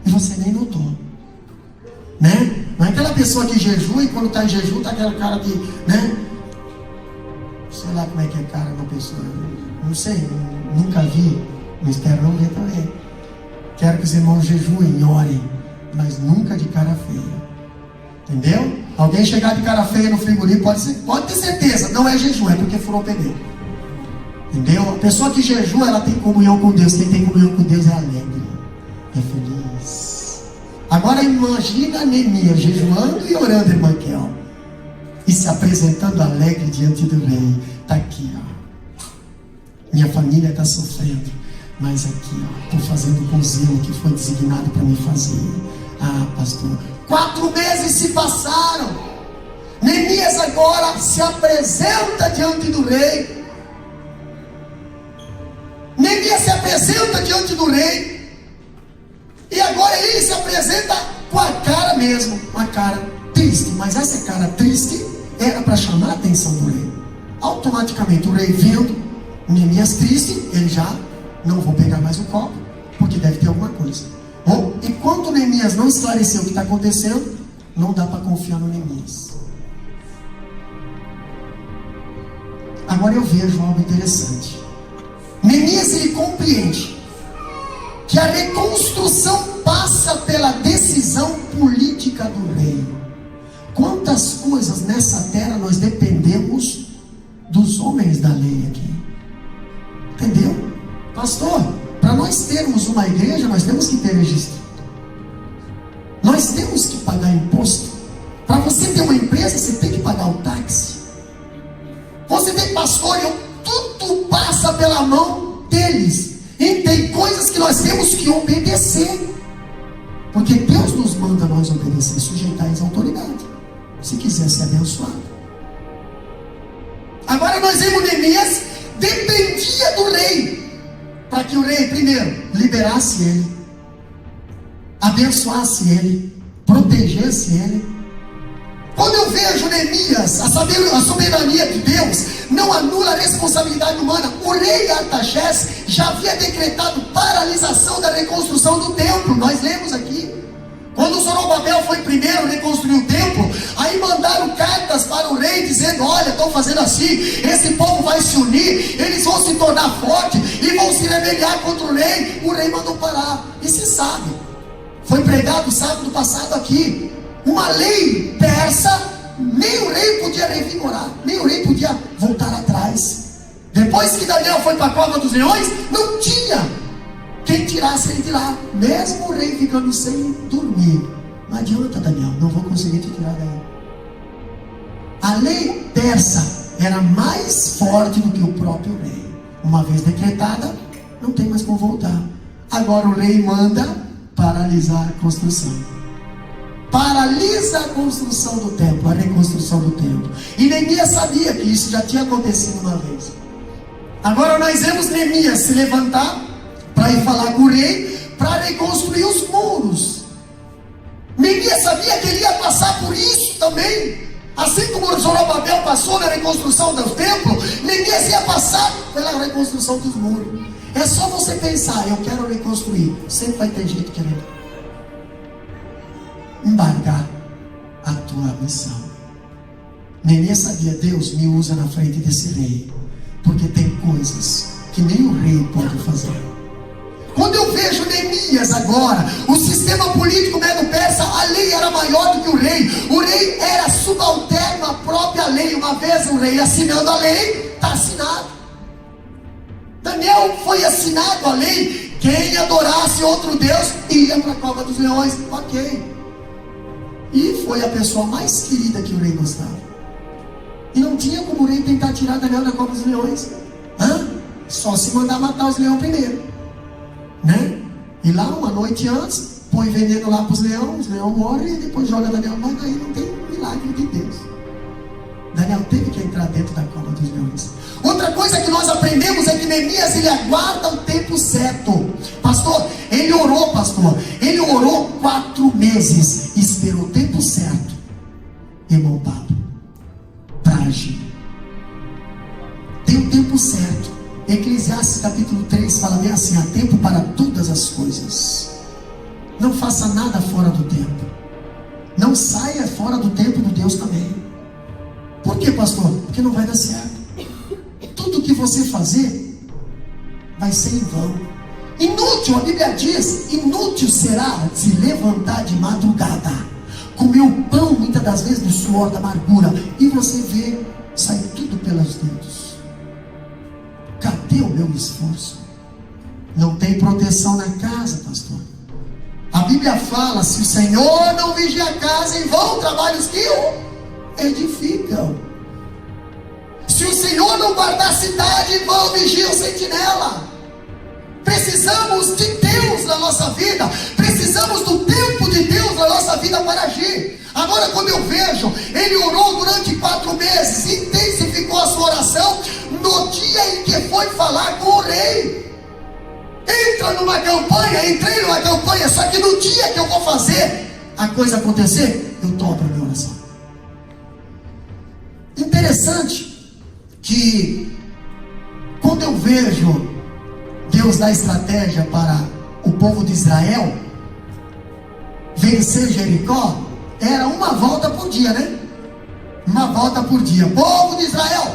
e você nem notou, né? Não é aquela pessoa que jejua e quando está em jejum está aquela cara de, né? Sei lá como é que é a cara de uma pessoa, não sei, nunca vi, não espero não ver também. Quero que os irmãos jejuem, orem, mas nunca de cara feia. Entendeu? Alguém chegar de cara feia no frigorífico, pode ter certeza, não é jejum, é porque furou o pneu. Entendeu? A pessoa que jejua, ela tem comunhão com Deus. Quem tem comunhão com Deus é alegre, é feliz. Agora imagina Neemias jejuando e orando, irmã Kel, e se apresentando alegre diante do rei. Está aqui, ó. Minha família está sofrendo, mas aqui, ó, estou fazendo com zelo que foi designado para me fazer. Pastor, 4 meses se passaram. Neemias agora se apresenta diante do rei. Neemias se apresenta diante do rei. E agora ele se apresenta com a cara mesmo, uma cara triste. Mas essa cara triste era para chamar a atenção do rei. Automaticamente o rei vendo Neemias triste, ele já: não vou pegar mais o copo, porque deve ter alguma coisa. Bom, enquanto Neemias não esclareceu o que está acontecendo, não dá para confiar no Neemias. Agora eu vejo algo interessante. Neemias, ele compreende que a reconstrução passa pela decisão política do rei. Quantas coisas nessa terra nós dependemos dos homens da lei aqui? Entendeu? Pastor, para nós termos uma igreja, nós temos que ter registro. Nós temos que pagar imposto. Para você ter uma empresa, você tem que pagar o táxi. Você tem pastor, tudo passa pela mão deles. E tem coisas que nós temos que obedecer. Porque Deus nos manda nós obedecer, sujeitar as autoridades, se quiser ser abençoado. Agora nós vemos Neemias dependia do rei, para que o rei primeiro liberasse ele, abençoasse ele, protegesse ele. Quando eu vejo Neemias, a soberania de Deus não anula a responsabilidade humana. O rei Artaxerxes já havia decretado paralisação da reconstrução do templo. Nós lemos aqui. Quando Zorobabel foi primeiro reconstruir o templo, aí mandaram cartas para o rei dizendo: olha, estão fazendo assim, esse povo vai se unir, eles vão se tornar fortes e vão se rebeliar contra o rei. O rei mandou parar. E se sabe, foi pregado sábado passado aqui, uma lei persa, nem o rei podia revigorar, nem o rei podia voltar atrás. Depois que Daniel foi para a cova dos leões, não tinha quem tirasse ele de lá, mesmo o rei ficando sem dormir. Não adianta, Daniel, não vou conseguir te tirar daí. A lei persa era mais forte do que o próprio rei. Uma vez decretada, não tem mais como voltar. Agora o rei manda paralisar a construção. Paralisa a construção do templo, a reconstrução do templo. E Neemias sabia que isso já tinha acontecido uma vez. Agora nós vemos Neemias se levantar para ir falar com o rei, para reconstruir os muros. Neemias sabia que ele ia passar por isso também. Assim como Zorobabel passou na reconstrução do templo, Neemias ia passar pela reconstrução dos muros. É só você pensar: eu quero reconstruir. Sempre vai ter gente querendo. embargar a tua missão. Neemias sabia: Deus me usa na frente desse rei, porque tem coisas que nem o rei pode fazer. Quando eu vejo Neemias agora, o sistema político medo-persa, a lei era maior do que o rei era subalterno à própria lei. Uma vez o rei assinando a lei, está assinado. Daniel foi assinado a lei: quem adorasse outro Deus ia para a cova dos leões. Ok. E foi a pessoa mais querida que o rei gostava. E não tinha como o rei tentar tirar Daniel da cova dos leões. Só se mandar matar os leões primeiro, né? E lá uma noite antes, põe veneno lá para os leões morrem, e depois joga Daniel. Mas aí não tem milagre de Deus. Daniel teve que entrar dentro da cova dos leões. Outra coisa que nós aprendemos é que Neemias, ele aguarda o tempo certo. Pastor, ele orou 4 meses, esperou o tempo certo, irmão Pablo, para agir. Tem o tempo certo. Eclesiastes capítulo 3 fala bem assim: há tempo para todas as coisas. Não faça nada fora do tempo. Não saia fora do tempo de Deus também. Por quê, pastor? Porque não vai dar certo. Tudo que você fazer vai ser em vão. Inútil, a Bíblia diz: inútil será se levantar de madrugada, comer o pão muitas das vezes do suor da amargura, e você vê sair tudo pelos dedos. Cadê o meu esforço? Não tem proteção na casa, pastor. A Bíblia fala: se o Senhor não vigia a casa, em vão trabalhos que o edificam. Se o Senhor não guardar a cidade, em vão vigia o sentinela. Precisamos de Deus na nossa vida. Precisamos do tempo de Deus na nossa vida para agir. Agora, quando eu vejo, ele orou durante 4 meses, intensificou a sua oração no dia em que foi falar com o rei. Entrei numa campanha, só que no dia que eu vou fazer a coisa acontecer, eu dobro a minha oração. Interessante que quando eu vejo Deus dar estratégia para o povo de Israel vencer Jericó, era uma volta por dia, né? Uma volta por dia. Povo de Israel,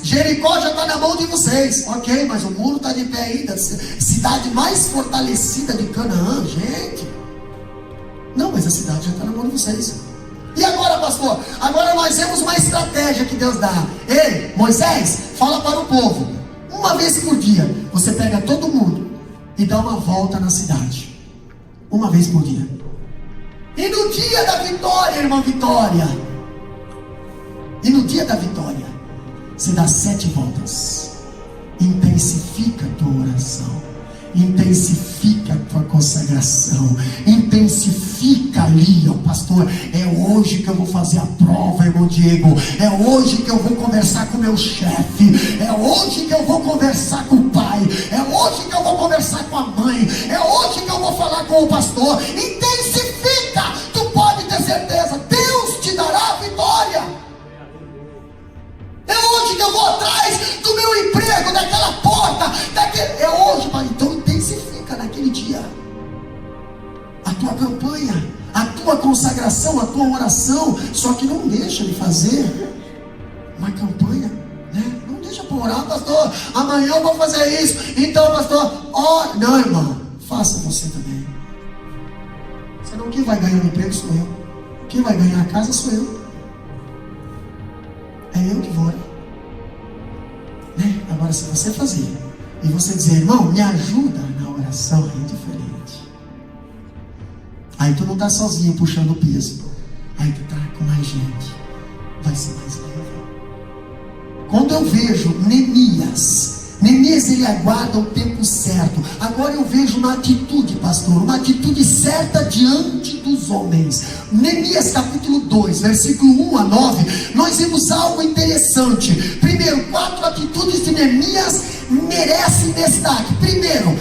Jericó já está na mão de vocês. Ok, mas o muro está de pé ainda. Cidade mais fortalecida de Canaã, gente. Não, mas a cidade já está na mão de vocês. E agora, pastor? Agora nós temos uma estratégia que Deus dá. Ei, Moisés, fala para o povo: uma vez por dia, você pega todo mundo e dá uma volta na cidade. Uma vez por dia. E no dia da vitória, irmã Vitória, e no dia da vitória, você dá 7 voltas. Intensifica a tua oração, intensifica a tua consagração, intensifica ali, ó pastor. É hoje que eu vou fazer a prova, irmão Diego. É hoje que eu vou conversar com o meu chefe. É hoje que eu vou conversar com o pai. É hoje que eu vou conversar com a mãe. É hoje que eu vou falar com o pastor. Intensifica, tu pode ter certeza, Deus te dará a vitória. É hoje que eu vou atrás do meu emprego, daquela porta, é hoje, pai. Então intensifica naquele dia a tua campanha, a tua consagração, a tua oração. Só que não deixa de fazer uma campanha, né? Não deixa para orar: pastor, amanhã eu vou fazer isso. Então, pastor, não, irmão, faça você também. Senão quem vai ganhar o emprego sou eu. Quem vai ganhar a casa sou eu. É eu que vou orar, né? Agora, se você fazer e você dizer: irmão, me ajuda na oração, é diferente. Aí tu não está sozinho puxando o peso. Aí tu está com mais gente. Vai ser mais leve. Quando eu vejo Neemias, ele aguarda o tempo certo. Agora eu vejo uma atitude, pastor, uma atitude certa diante dos homens. Neemias capítulo 2, versículo 1 a 9, nós vemos algo interessante. Primeiro, 4 atitudes de Neemias merecem destaque. Primeiro,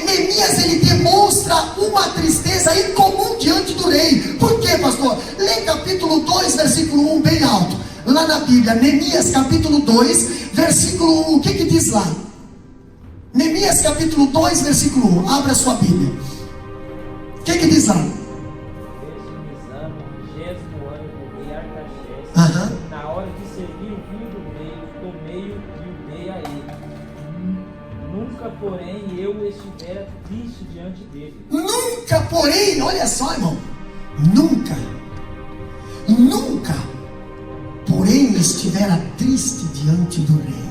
Neemias, ele demonstra uma tristeza incomum diante do rei. Por quê, pastor? Lê capítulo 2, versículo 1 bem alto, lá na Bíblia. Neemias capítulo 2, versículo 1, o que diz lá? Neemias capítulo 2, versículo 1, abra sua Bíblia. O que diz lá? Nunca, porém, eu estivera triste diante dele. Nunca, porém, olha só, irmão. Nunca, porém, estivera triste diante do rei.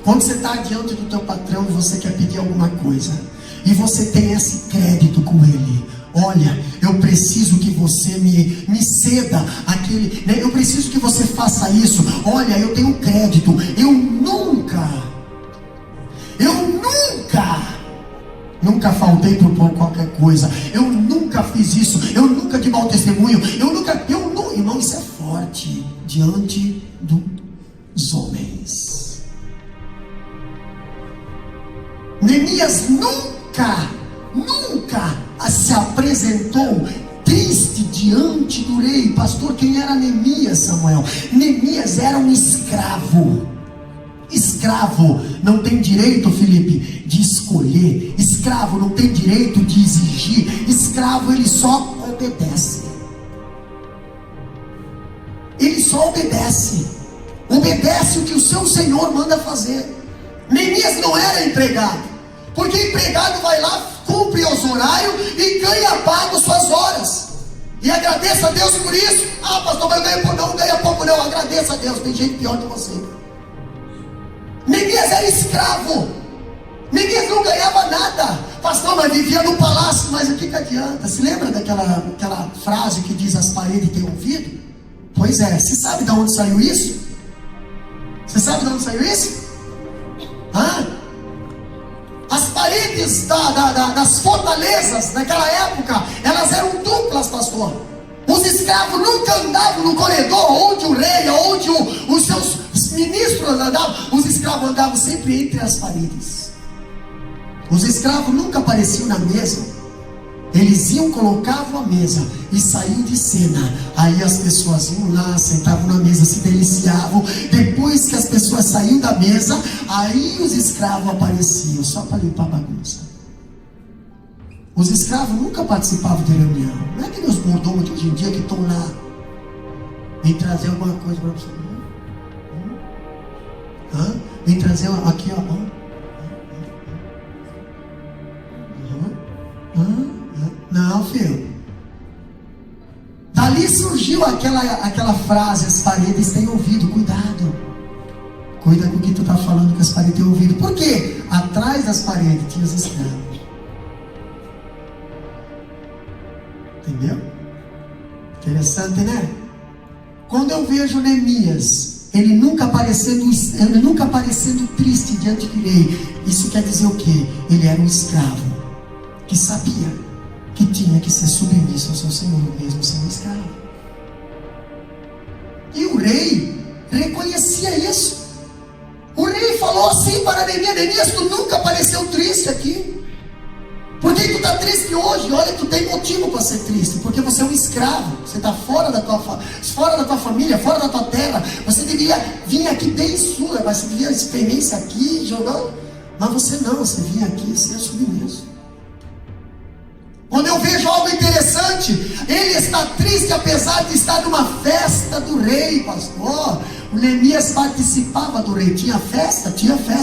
Quando você está diante do teu patrão e você quer pedir alguma coisa, e você tem esse crédito com ele, olha, eu preciso que você me ceda aquele, né? Eu preciso que você faça isso. Olha, eu tenho crédito. Eu nunca faltei por qualquer coisa. Eu nunca fiz isso. Eu nunca de mau testemunho. Irmão, isso é forte diante dos homens. Neemias nunca se apresentou triste diante do rei. Pastor, quem era Neemias, Samuel? Neemias era um escravo. Escravo não tem direito, Felipe, de escolher. Escravo não tem direito de exigir. Escravo, ele só obedece. Ele só obedece. Obedece o que o seu Senhor manda fazer. Neemias não era empregado, porque empregado vai lá, cumpre os horários e ganha pago suas horas. E agradeça a Deus por isso. Ah, pastor, mas não ganha pouco não. Agradeça a Deus, tem gente pior que você. Neemias era escravo. Neemias não ganhava nada. Pastor, mas vivia no palácio. Mas o que adianta? Se lembra daquela frase que diz: as paredes têm ouvido? Pois é, você sabe de onde saiu isso? Você sabe de onde saiu isso? As paredes das fortalezas naquela época, elas eram duplas, pastor. Os escravos nunca andavam no corredor onde o rei, onde os seus ministros andavam. Os escravos andavam sempre entre as paredes. Os escravos nunca apareciam na mesa. Eles iam, colocavam a mesa e saíam de cena. Aí as pessoas iam lá, sentavam na mesa, se deliciavam. Depois que as pessoas saíam da mesa, aí os escravos apareciam, só para limpar a bagunça. Os escravos nunca participavam de reunião. Não é que os mordomos de hoje em dia que estão lá, vem trazer alguma coisa para você. Vem trazer aqui, ó. Não, filho. Dali surgiu aquela frase: as paredes têm ouvido. Cuidado. Cuida com o que tu está falando, que as paredes têm ouvido. Por quê? Atrás das paredes tinha os escravos. Entendeu? Interessante, né? Quando eu vejo Neemias, ele nunca aparecendo triste diante do rei, isso quer dizer o quê? Ele era um escravo que sabia que tinha que ser submisso ao seu Senhor, mesmo sendo escravo. E o rei reconhecia isso. O rei falou assim para Neemias: Neemias, tu nunca apareceu triste aqui. Por que tu está triste hoje? Olha, tu tem motivo para ser triste, porque você é um escravo. Você está fora da tua família, fora da tua terra. Você deveria vir aqui bem sua, mas você devia experiência aqui, jogando. Mas você não, você vinha aqui ser submisso. Quando eu vejo algo interessante, ele está triste apesar de estar numa festa do rei, pastor. O Neemias participava do rei. Tinha festa,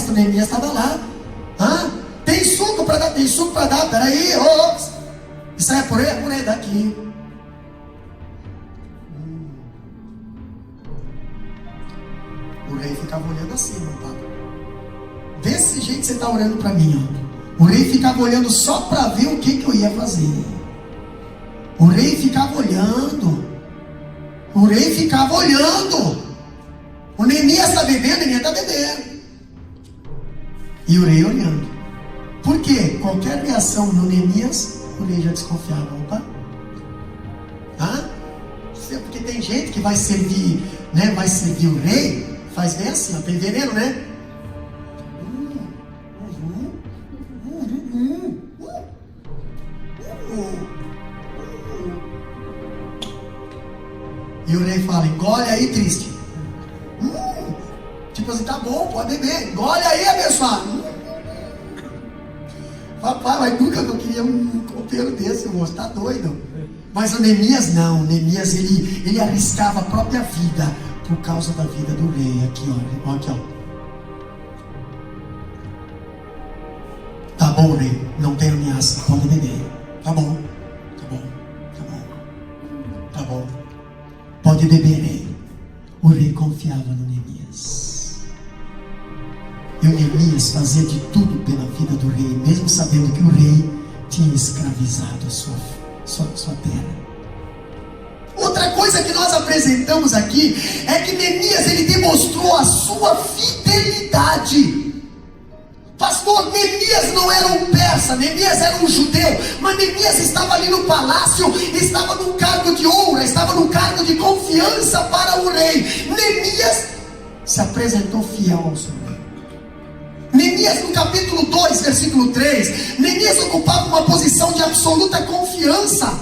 o Neemias estava lá. Tem suco para dar, peraí, isso é por aí daqui. O rei ficava olhando assim, meu papo. Desse jeito que você está orando para mim, ó. O rei ficava olhando só para ver o que eu ia fazer. O rei ficava olhando. O Neemias está bebendo, Neemias está bebendo. E o rei olhando. Por quê? Qualquer reação no Neemias, o rei já desconfiava. Opa. Porque tem gente que vai servir, né? Vai servir o rei, faz bem assim, ó, tem veneno, né? E o rei fala: engole aí, triste. Tipo assim, tá bom, pode beber. Engole aí, abençoado. Papai, mas nunca eu queria um copeiro desse, moço, tá doido. Mas o Neemias não. O Neemias, ele arriscava a própria vida por causa da vida do rei. Aqui, ó. Aqui, ó. bom, rei, não tem ameaça, pode beber. Tá bom, tá bom, tá bom, tá bom. Pode beber, rei. O rei confiava no Neemias. E o Neemias fazia de tudo pela vida do rei, mesmo sabendo que o rei tinha escravizado a sua terra. Outra coisa que nós apresentamos aqui é que Neemias, ele demonstrou a sua fidelidade. Pastor, Neemias não era um persa, Neemias era um judeu, mas Neemias estava ali no palácio, estava num cargo de honra, estava num cargo de confiança para o rei. Neemias se apresentou fiel ao Senhor. Neemias, no capítulo 2, versículo 3, Neemias ocupava uma posição de absoluta confiança,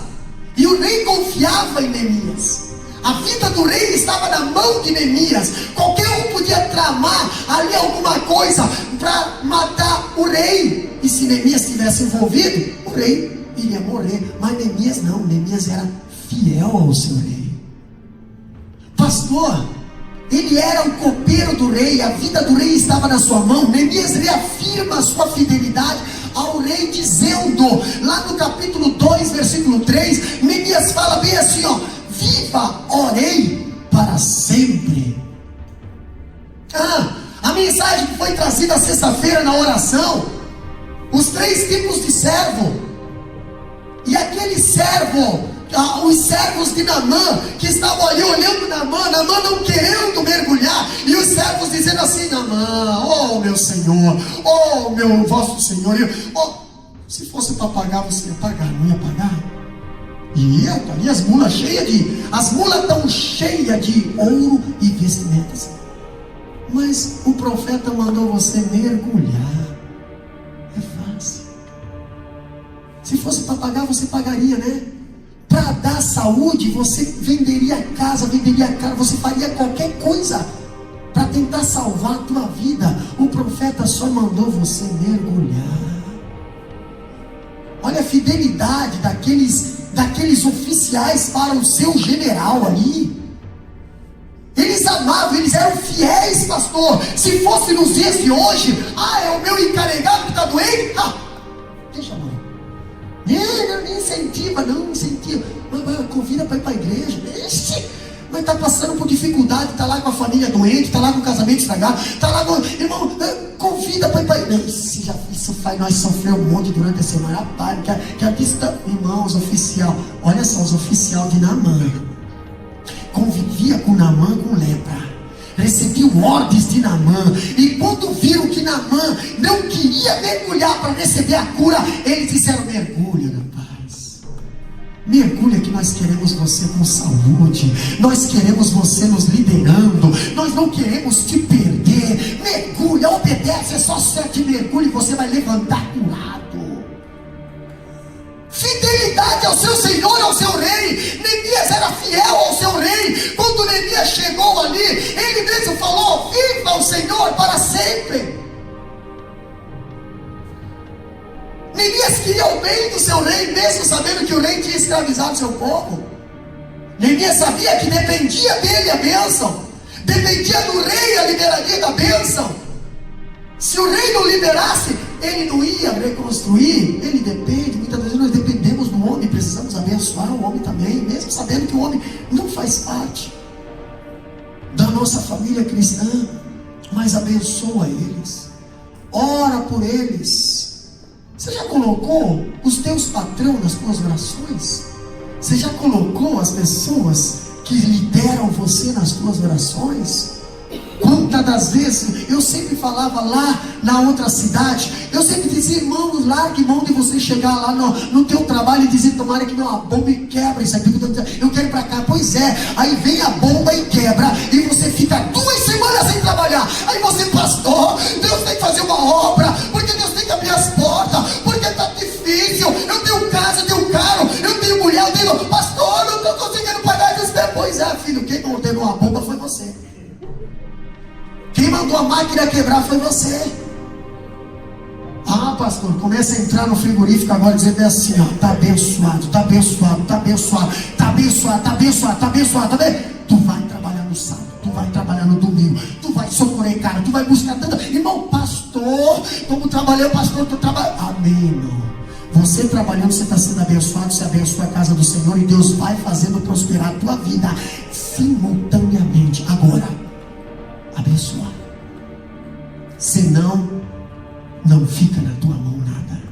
e o rei confiava em Neemias. A vida do rei estava na mão de Neemias. Qualquer um podia tramar ali alguma coisa para matar o rei, e se Neemias estivesse envolvido, o rei iria morrer. Mas Neemias não, Neemias era fiel ao seu rei. Pastor, ele era o copeiro do rei, a vida do rei estava na sua mão. Neemias reafirma a sua fidelidade ao rei, dizendo, lá no capítulo 2, versículo 3, Neemias fala bem assim, ó: viva, ó rei, para sempre. A mensagem que foi trazida sexta-feira na oração, os 3 tipos de servo, e aquele servo, os servos de Naamã, que estavam ali olhando Naamã não querendo mergulhar, e os servos dizendo assim: Naamã, oh meu senhor, oh meu vosso senhor, se fosse para pagar, você ia pagar, não ia pagar? E as mulas estão cheias de ouro e vestimentas, mas o profeta mandou você mergulhar. É fácil. Se fosse para pagar, você pagaria, né? Para dar saúde, você venderia a casa, venderia a cara, você faria qualquer coisa para tentar salvar a tua vida. O profeta só mandou você mergulhar. Olha a fidelidade daqueles oficiais para o seu general ali. Eles amavam, eles eram fiéis, pastor. Se fosse nos dias de hoje, é o meu encarregado que está doente, deixa a mãe. Não incentiva. Mas convida para ir para a igreja. Mas está passando por dificuldade, está lá com a família doente, está lá com o casamento estragado, está lá com... Irmão, convida para ir para a igreja. Isso faz nós sofrer um monte durante a semana. Rapaz, irmãos, oficial. Olha só, os oficial de Naamã convivia com Naamã com lepra, recebiam ordens de Naamã, e quando viram que Naamã não queria mergulhar para receber a cura, eles disseram: mergulha, rapaz, mergulha, que nós queremos você com saúde, nós queremos você nos liderando, nós não queremos te perder. Mergulha, obedece, é só 7 mergulhos e você vai levantar curado. Fidelidade ao seu Senhor, ao seu rei. Neemias era fiel ao seu rei. Quando Neemias chegou ali, ele mesmo falou: viva o Senhor para sempre. Neemias queria o bem do seu rei, mesmo sabendo que o rei tinha escravizado seu povo. Neemias sabia que dependia dele a bênção, dependia do rei a liberaria da bênção. Se o rei não liberasse, ele não ia reconstruir. Ele depende, muitas vezes nós dependemos do homem, precisamos abençoar o homem também, mesmo sabendo que o homem não faz parte da nossa família cristã, mas abençoa eles, ora por eles. Você já colocou os teus patrões nas tuas orações? Você já colocou as pessoas que lideram você nas tuas orações? Quantas das vezes eu sempre falava lá na outra cidade, eu sempre dizia: irmãos, largue mão de você chegar lá no teu trabalho e dizer: tomara que uma bomba e quebra isso aqui, eu quero ir para cá. Pois é, aí vem a bomba e quebra, e você fica 2 semanas sem trabalhar. Aí você: pastor, Deus tem que fazer uma obra, porque Deus tem que abrir as portas, porque está difícil, eu tenho casa, eu tenho carro, eu tenho mulher, eu tenho... Pastor, eu não estou conseguindo pagar. Pois é, filho, quem ordenou a bomba foi você. Quem mandou a máquina quebrar foi você. Pastor, começa a entrar no frigorífico agora dizendo assim: está abençoado, está abençoado, está abençoado, está abençoado, está abençoado, está abençoado, tá bem? Tu vai trabalhar no sábado, tu vai trabalhar no domingo, tu vai socorrer, cara, tu vai buscar tanta... Irmão, pastor, como trabalhei, pastor, estou trabalhando. Amém, irmão. Você trabalhando, você está sendo abençoado, você abençoa a casa do Senhor e Deus vai fazendo prosperar a tua vida simultaneamente. Agora, abençoar. Senão, não fica na tua mão nada.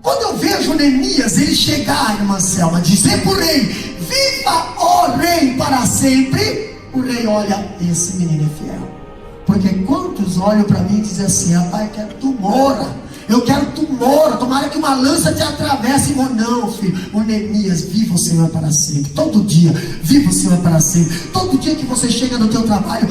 Quando eu vejo Neemias, ele chegar, irmã Selma, dizer para o rei: viva, ó rei, para sempre. O rei olha, esse menino é fiel. Porque quantos olham para mim e dizem assim: rapaz, eu quero que tu mora. Eu quero que tu mora. Tomara que uma lança te atravesse. Irmão, não, filho. O Neemias, viva o Senhor para sempre. Todo dia, viva o Senhor para sempre. Todo dia que você chega no teu trabalho,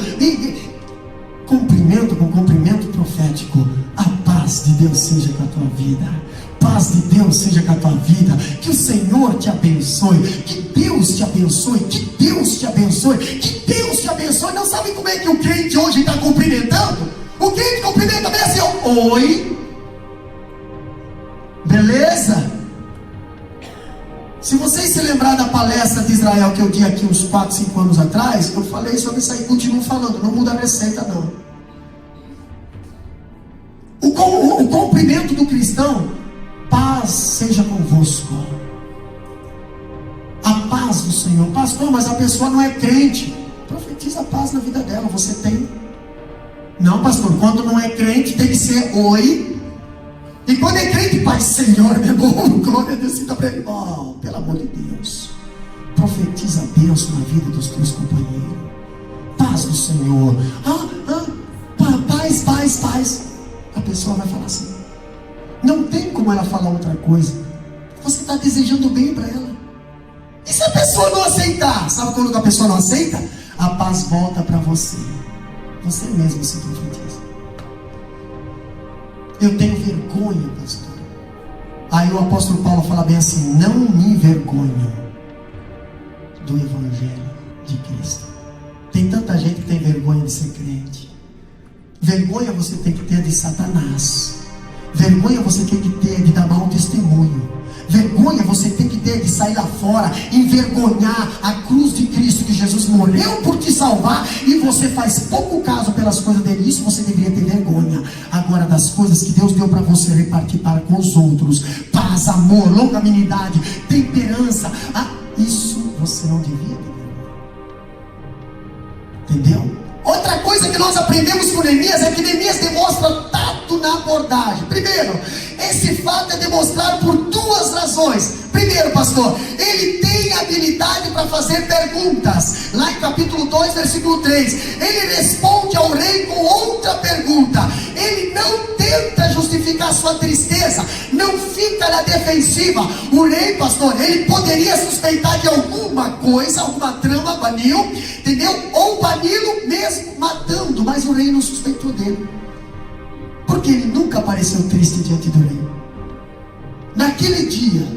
cumprimento com cumprimento profético. A paz de Deus seja com a tua vida. Paz de Deus seja com a tua vida. Que o Senhor te abençoe. Que Deus te abençoe. Que Deus te abençoe. Que Deus te abençoe. Não sabe como é que o crente hoje está cumprimentando? O crente cumprimenta bem assim: oi, beleza? Se vocês se lembrar da palestra de Israel que eu dei aqui uns 4, 5 anos atrás, eu falei sobre isso aí, continuo falando, não muda a receita não. O cumprimento do cristão: paz seja convosco. A paz do Senhor. Pastor, mas a pessoa não é crente. Profetiza a paz na vida dela. Você tem? Não, pastor, quando não é crente tem que ser oi. E quando é crente, Pai, Senhor, meu bom, glória a Deus, para ele. Oh, pelo amor de Deus, profetiza a bênção na vida dos teus companheiros. Paz do Senhor. Paz. A pessoa vai falar assim. Não tem como ela falar outra coisa. Você está desejando bem para ela. E se a pessoa não aceitar? Sabe quando a pessoa não aceita? A paz volta para você. Você mesmo se profetiza. Eu tenho vergonha, pastor. Aí o apóstolo Paulo fala bem assim: não me envergonho do evangelho de Cristo. Tem tanta gente que tem vergonha de ser crente. Vergonha você tem que ter de Satanás. Vergonha você tem que ter de dar mau testemunho. Vergonha você tem que ter de sair lá fora, envergonhar a cruz de Cristo, que Jesus morreu por te salvar, e você faz pouco caso pelas coisas dele. Isso você deveria ter vergonha. Agora, das coisas que Deus deu para você repartir para com os outros: paz, amor, longanimidade, temperança, isso você não devia ter vergonha. Entendeu? Outra coisa que nós aprendemos com Neemias é que Neemias demonstra tato na abordagem. Primeiro, esse fato é demonstrado por duas razões. Primeiro, pastor, ele tem habilidade para fazer perguntas. Lá em capítulo 2, versículo 3, ele responde ao rei com outra pergunta. Ele não tenta justificar sua tristeza, não fica na defensiva. O rei, pastor, ele poderia suspeitar de alguma coisa, alguma trama, baniu, entendeu? Ou bani-lo mesmo matando, mas o rei não suspeitou dele, porque ele nunca apareceu triste diante do rei. Naquele dia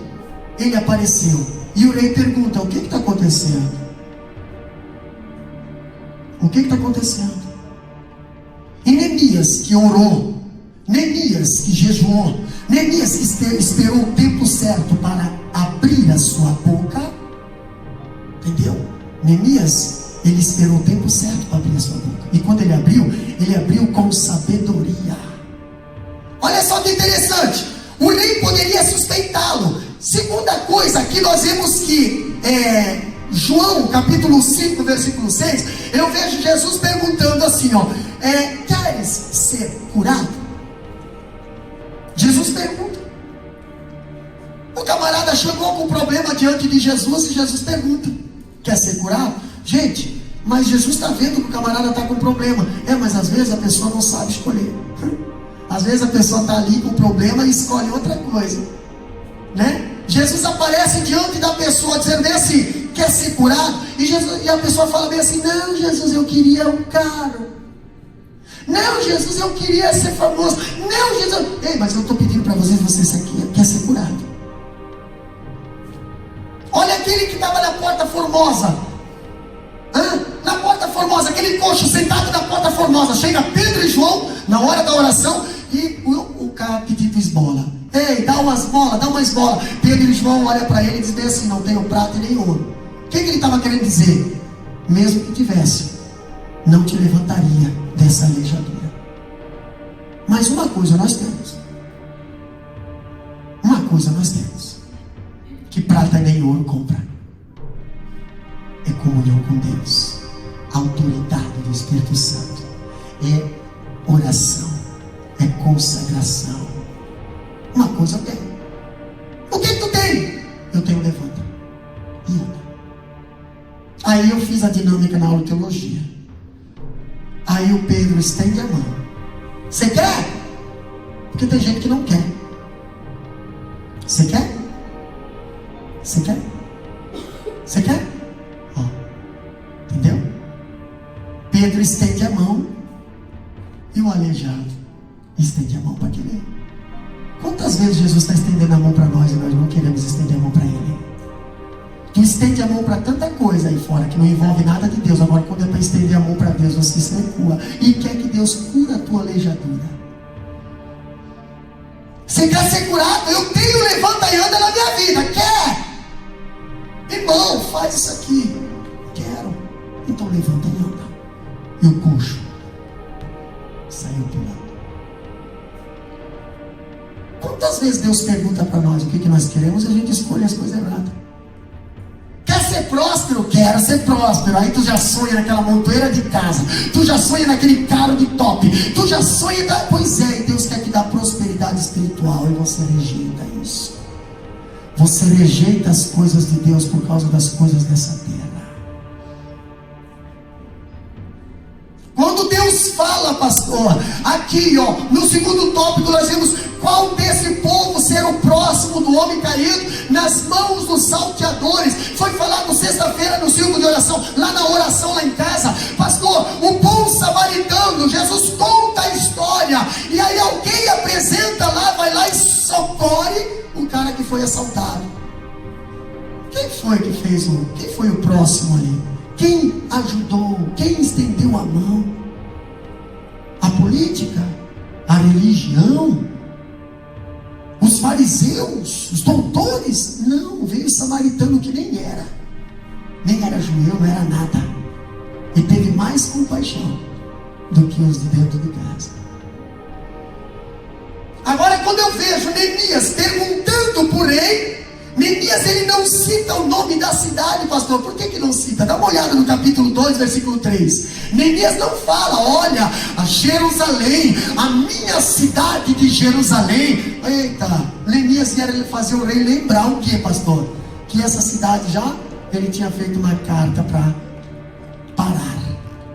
ele apareceu e o rei pergunta: o que está acontecendo? O que está acontecendo? E Neemias, que orou, Neemias que jejuou, Neemias que esperou o tempo certo para abrir a sua boca, entendeu? Neemias, ele esperou o tempo certo para abrir a sua boca. E quando ele abriu com sabedoria. Olha só que interessante. O rei poderia suspeitá-lo. Segunda coisa, aqui nós vemos que João capítulo 5, versículo 6, eu vejo Jesus perguntando assim, queres ser curado? Jesus pergunta. O camarada chegou com um problema diante de Jesus e Jesus pergunta: quer ser curado? Gente, mas Jesus está vendo que o camarada está com problema. Mas às vezes a pessoa não sabe escolher. Às vezes a pessoa está ali com problema e escolhe outra coisa, né? Jesus aparece diante da pessoa dizendo bem assim: quer ser curado? E a pessoa fala bem assim: não, Jesus, eu queria um carro. Não, Jesus, eu queria ser famoso. Não, Jesus, mas eu estou pedindo para você aqui quer ser curado. Olha aquele que estava na porta formosa. Na porta formosa, aquele coxo sentado na porta formosa. Chega Pedro e João na hora da oração e o cara pedindo esmola. Dá uma esmola. Pedro e João olham para ele e dizem assim: não tenho prata e nem ouro. O que ele estava querendo dizer? Mesmo que tivesse, não te levantaria dessa aleijadura. Mas uma coisa nós temos. Uma coisa nós temos. Que prata nem ouro compra. É comunhão com Deus. A autoridade do Espírito Santo. É oração. É consagração. Uma coisa eu tenho. O que tu tem? Eu tenho levanta. E anda. Aí eu fiz a dinâmica na aula de teologia. Aí o Pedro estende a mão. Você quer? Porque tem gente que não quer. Você quer? Você quer? Você quer? Ó, entendeu? Pedro estende a mão. E o aleijado estende a mão para querer. Quantas vezes Jesus está estendendo a mão para nós e nós não queremos estender a mão para Ele? Tu estende a mão para tanta coisa aí fora que não envolve nada de Deus. Agora quando é para estender a mão para Deus, você se recua e quer que Deus cura a tua aleijadura. Você quer ser curado? Eu tenho levanta e anda na minha vida. Quer? Irmão, faz isso aqui. Quero. Então levanta e anda. E o coxo saiu pulando. Quantas vezes Deus pergunta para nós o que nós queremos e a gente escolhe as coisas erradas? Quer ser próspero? Quero ser próspero. Aí tu já sonha naquela montoeira de casa. Tu já sonha naquele carro de top. Tu já sonha da... Pois é, e Deus quer te dar prosperidade espiritual e você rejeita isso. Você rejeita as coisas de Deus por causa das coisas dessa terra. Quando Deus fala, pastor, aqui ó, no segundo tópico nós vimos qual desse povo ser o próximo do homem caído nas mãos dos salteadores. Foi falado sexta-feira no círculo de oração, lá na oração lá em casa. Pastor, o bom samaritano, Jesus conta a história, e aí alguém apresenta lá, vai lá e socorre o cara que foi assaltado. Quem foi que fez quem foi o próximo ali? Quem ajudou? Quem estendeu a mão? A política? A religião? Os fariseus? Os doutores? Não, veio o samaritano que nem era judeu, não era nada, e teve mais compaixão do que os de dentro de casa. Agora quando eu vejo Neemias perguntando por rei, Neemias ele não cita o nome da cidade, pastor. Por que não cita? Dá uma olhada no capítulo 2, versículo 3. Neemias não fala, olha, a Jerusalém, a minha cidade de Jerusalém. Eita, Neemias ia fazer o rei lembrar o que, pastor? Que essa cidade já, ele tinha feito uma carta para parar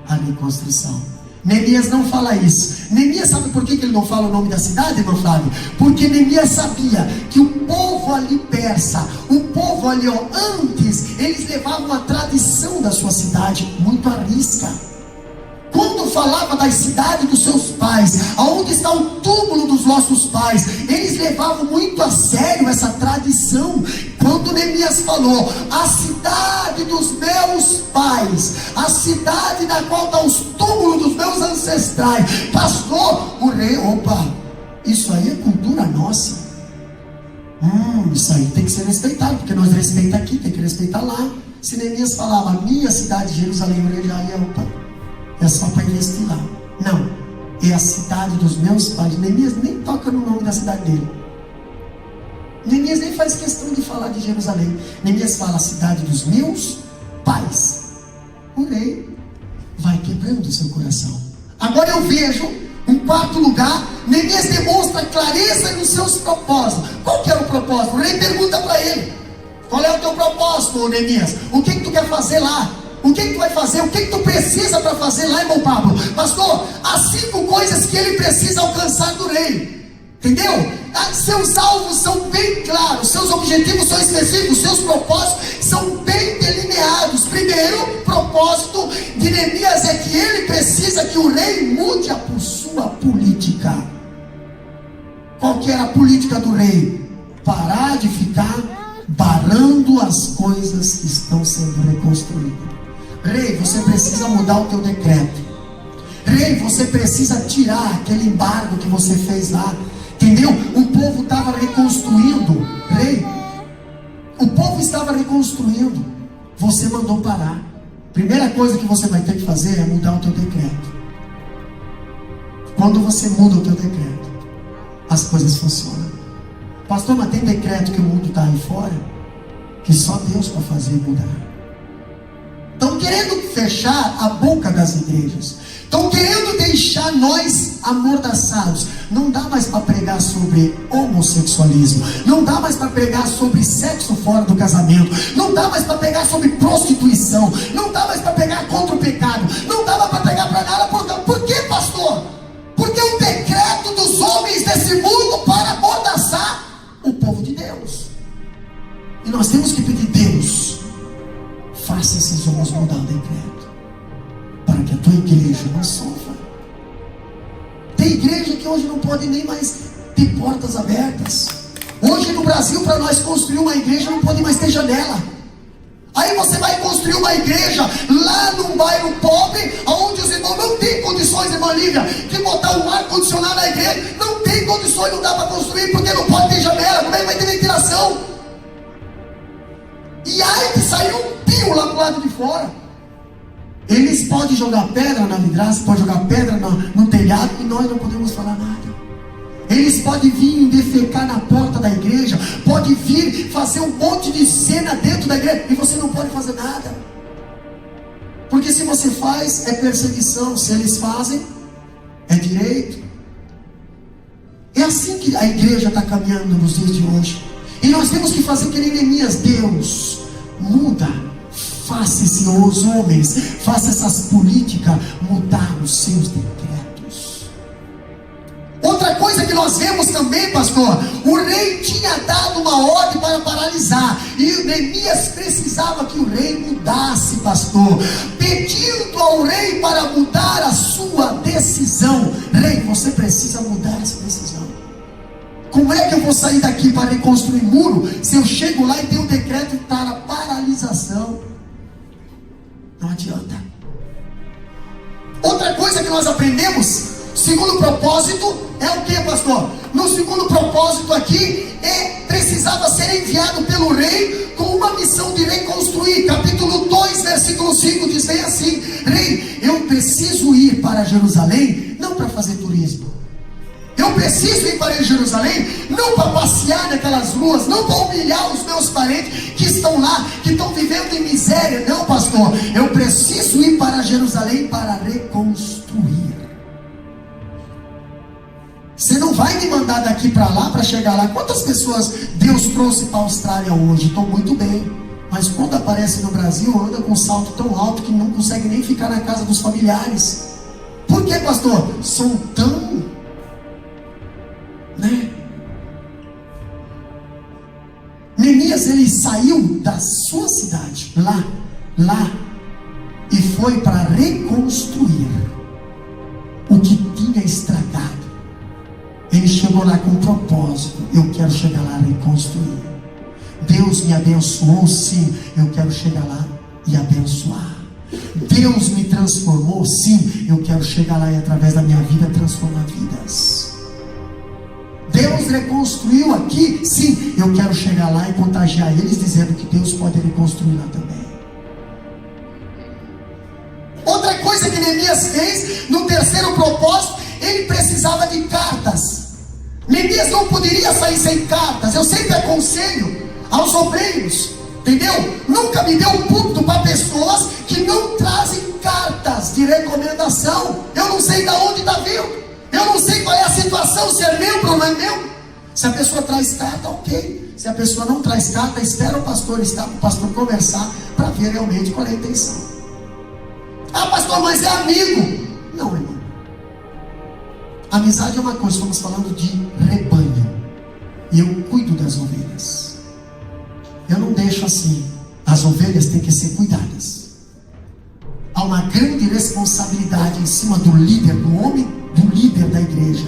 a reconstrução. Neemias não fala isso. Neemias sabe por que ele não fala o nome da cidade, irmão Flávio? Porque Neemias sabia que o povo ali persa, o povo ali, ó, antes, eles levavam a tradição da sua cidade muito à risca. Quando falava da cidade dos seus pais, aonde está o túmulo dos nossos pais, eles levavam muito a sério essa tradição. Quando Neemias falou, a cidade dos meus pais, a cidade na qual estão os túmulos dos meus ancestrais, pastor, o rei, opa, isso aí é cultura nossa. Isso aí tem que ser respeitado, porque nós respeitamos aqui, tem que respeitar lá. Se Neemias falava, a minha cidade de Jerusalém, o rei já ia, opa, é só para investir lá. Não, é a cidade dos meus pais. Neemias nem toca no nome da cidade dele. Neemias nem faz questão de falar de Jerusalém. Neemias fala a cidade dos meus pais. O rei vai quebrando o seu coração. Agora eu vejo, em quarto lugar, Neemias demonstra clareza nos seus propósitos. Qual que era o propósito? O rei pergunta para ele, qual é o teu propósito, Neemias? O que tu quer fazer lá? O que tu vai fazer? O que tu precisa para fazer lá, irmão Pablo? Pastor, as 5 coisas que ele precisa alcançar do rei. Entendeu? Seus alvos são bem claros, seus objetivos são específicos, seus propósitos são bem delineados. Primeiro propósito de Neemias é que ele precisa que o rei mude a sua política. Qual que era a política do rei? Parar de ficar barrando as coisas que estão sendo reconstruídas. Rei, você precisa mudar o teu decreto. Rei, você precisa tirar aquele embargo que você fez lá. Entendeu? O povo estava reconstruindo. Rei, o povo estava reconstruindo. Você mandou parar. Primeira coisa que você vai ter que fazer é mudar o teu decreto. Quando você muda o teu decreto, as coisas funcionam. Pastor, mas tem decreto que o mundo está aí fora, que só Deus para fazer mudar. Estão querendo fechar a boca das igrejas, estão querendo deixar nós amordaçados. Não dá mais para pregar sobre homossexualismo, não dá mais para pregar sobre sexo fora do casamento, não dá mais para pregar sobre prostituição, não dá mais para pregar contra o pecado, não dá mais para pregar para nada. Por quê, pastor? Porque o decreto dos homens desse mundo para amordaçar o povo de Deus. E nós temos que pedir: Deus, faça esses homens mudar o decreto, para que a tua igreja não sofra. Tem igreja que hoje não pode nem mais ter portas abertas. Hoje no Brasil, para nós construir uma igreja, não pode mais ter janela. Aí você vai construir uma igreja lá num bairro pobre, onde os irmãos não têm condições, irmã Lívia, de botar um ar-condicionado na igreja. Não tem condições, não dá para construir, porque não pode ter janela. Como é que vai ter ventilação? E aí que saiu um pio lá pro lado de fora. Eles podem jogar pedra na vidraça, podem jogar pedra no telhado, e nós não podemos falar nada. Eles podem vir defecar na porta da igreja, podem vir fazer um monte de cena dentro da igreja, e você não pode fazer nada. Porque se você faz, é perseguição. Se eles fazem, é direito. É assim que a igreja está caminhando nos dias de hoje. E nós temos que fazer que Neemias: Deus, muda, faça os homens, faça essas políticas mudar os seus decretos. Outra coisa que nós vemos também, pastor, o rei tinha dado uma ordem para paralisar, e Neemias precisava que o rei mudasse, pastor, pedindo ao rei para mudar a sua decisão. Rei, você precisa mudar essa decisão. Como é que eu vou sair daqui para reconstruir muro, se eu chego lá e tem um decreto para paralisação? Não adianta. Outra coisa que nós aprendemos, segundo propósito, é o que, pastor? No segundo propósito aqui, precisava ser enviado pelo rei com uma missão de reconstruir. Capítulo 2, versículo 5 diz bem assim: Rei, eu preciso ir para Jerusalém, não para fazer turismo. Eu preciso ir para Jerusalém, não para passear naquelas ruas, não para humilhar os meus parentes que estão lá, que estão vivendo em miséria. Não, pastor, eu preciso ir para Jerusalém para reconstruir. Você não vai me mandar daqui para lá para chegar lá. Quantas pessoas Deus trouxe para a Austrália hoje? Estão muito bem, mas quando aparece no Brasil, anda com um salto tão alto que não consegue nem ficar na casa dos familiares. Por que, pastor? São tão... Neemias, ele saiu da sua cidade, lá, e foi para reconstruir o que tinha estragado. Ele chegou lá com um propósito: eu quero chegar lá e reconstruir. Deus me abençoou, sim, eu quero chegar lá e abençoar. Deus me transformou, sim, eu quero chegar lá e através da minha vida transformar vidas. Deus reconstruiu aqui, sim, eu quero chegar lá e contagiar eles, dizendo que Deus pode reconstruir lá também. Outra coisa que Neemias fez, no terceiro propósito, ele precisava de cartas. Neemias não poderia sair sem cartas. Eu sempre aconselho aos obreiros, entendeu? Nunca me dê um púlpito para pessoas que não trazem cartas de recomendação. Eu não sei de onde está vindo, eu não sei qual é a situação, se é meu ou não é meu. Se a pessoa traz carta, ok. Se a pessoa não traz carta, espera o pastor estar, para o pastor conversar, para ver realmente qual é a intenção. Ah, pastor, mas é amigo. Não, irmão. Amizade é uma coisa, estamos falando de rebanho. E eu cuido das ovelhas. Eu não deixo assim. As ovelhas têm que ser cuidadas. Há uma grande responsabilidade em cima do líder, do homem, do líder da igreja.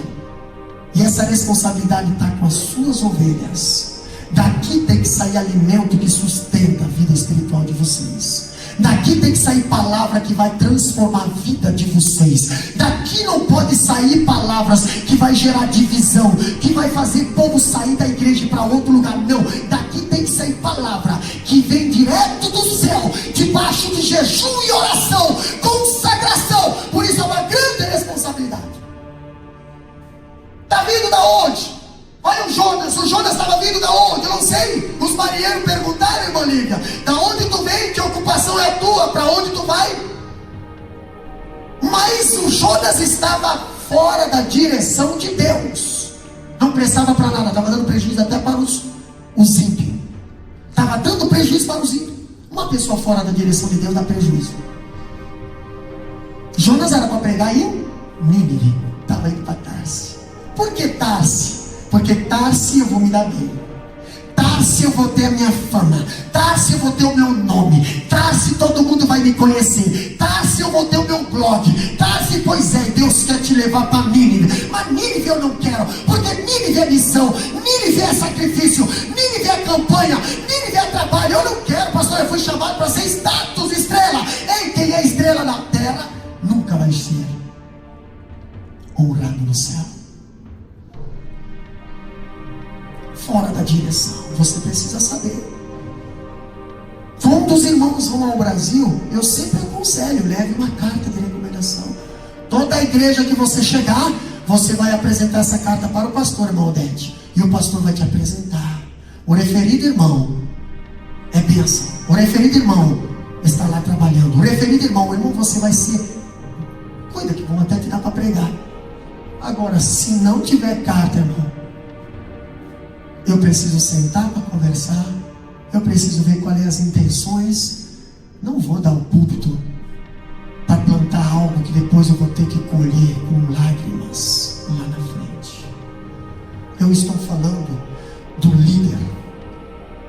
E essa responsabilidade está com as suas ovelhas. Daqui tem que sair alimento que sustenta a vida espiritual de vocês. Daqui tem que sair palavra que vai transformar a vida de vocês. Daqui não pode sair palavras que vai gerar divisão, que vai fazer o povo sair da igreja para outro lugar. Não, daqui tem que sair palavra que vem direto do céu, debaixo de jejum e oração, consagração. Por isso é uma grande responsabilidade. Jonas. O Jonas estava vindo da onde? Eu não sei. Os marinheiros perguntaram, irmã Lívia, da onde tu vem? Que ocupação é a tua? Para onde tu vai? Mas o Jonas estava fora da direção de Deus. Não prestava para nada, estava dando prejuízo até para os ímpios. Estava dando prejuízo para os ímpios. Uma pessoa fora da direção de Deus dá prejuízo. Jonas era para pregar em Nínive, estava indo para Tarse. Por que Tarse? Porque Tarse eu vou me dar bem. Tarse eu vou ter a minha fama. Tarse eu vou ter o meu nome. Tarse todo mundo vai me conhecer. Tarse eu vou ter o meu blog. Tarse, pois é, Deus quer te levar para Nínive. Mas Nínive eu não quero, porque Nínive é missão, Nínive é sacrifício, Nínive é campanha, Nínive é trabalho. Eu não quero, pastor, eu fui chamado para ser status, estrela. Ei, quem é estrela na terra nunca vai ser honrado no céu. Fora da direção, você precisa saber. Quando os irmãos vão ao Brasil, eu sempre aconselho, leve uma carta de recomendação. Toda a igreja que você chegar, você vai apresentar essa carta para o pastor, irmão Odete, e o pastor vai te apresentar. O referido irmão é bênção. O referido irmão está lá trabalhando. O referido irmão, você vai ser, cuida que vão até te dar para pregar. Agora, se não tiver carta, irmão, eu preciso sentar para conversar. Eu preciso ver quais são as intenções. Não vou dar o púlpito para plantar algo que depois eu vou ter que colher com lágrimas lá na frente. Eu estou falando do líder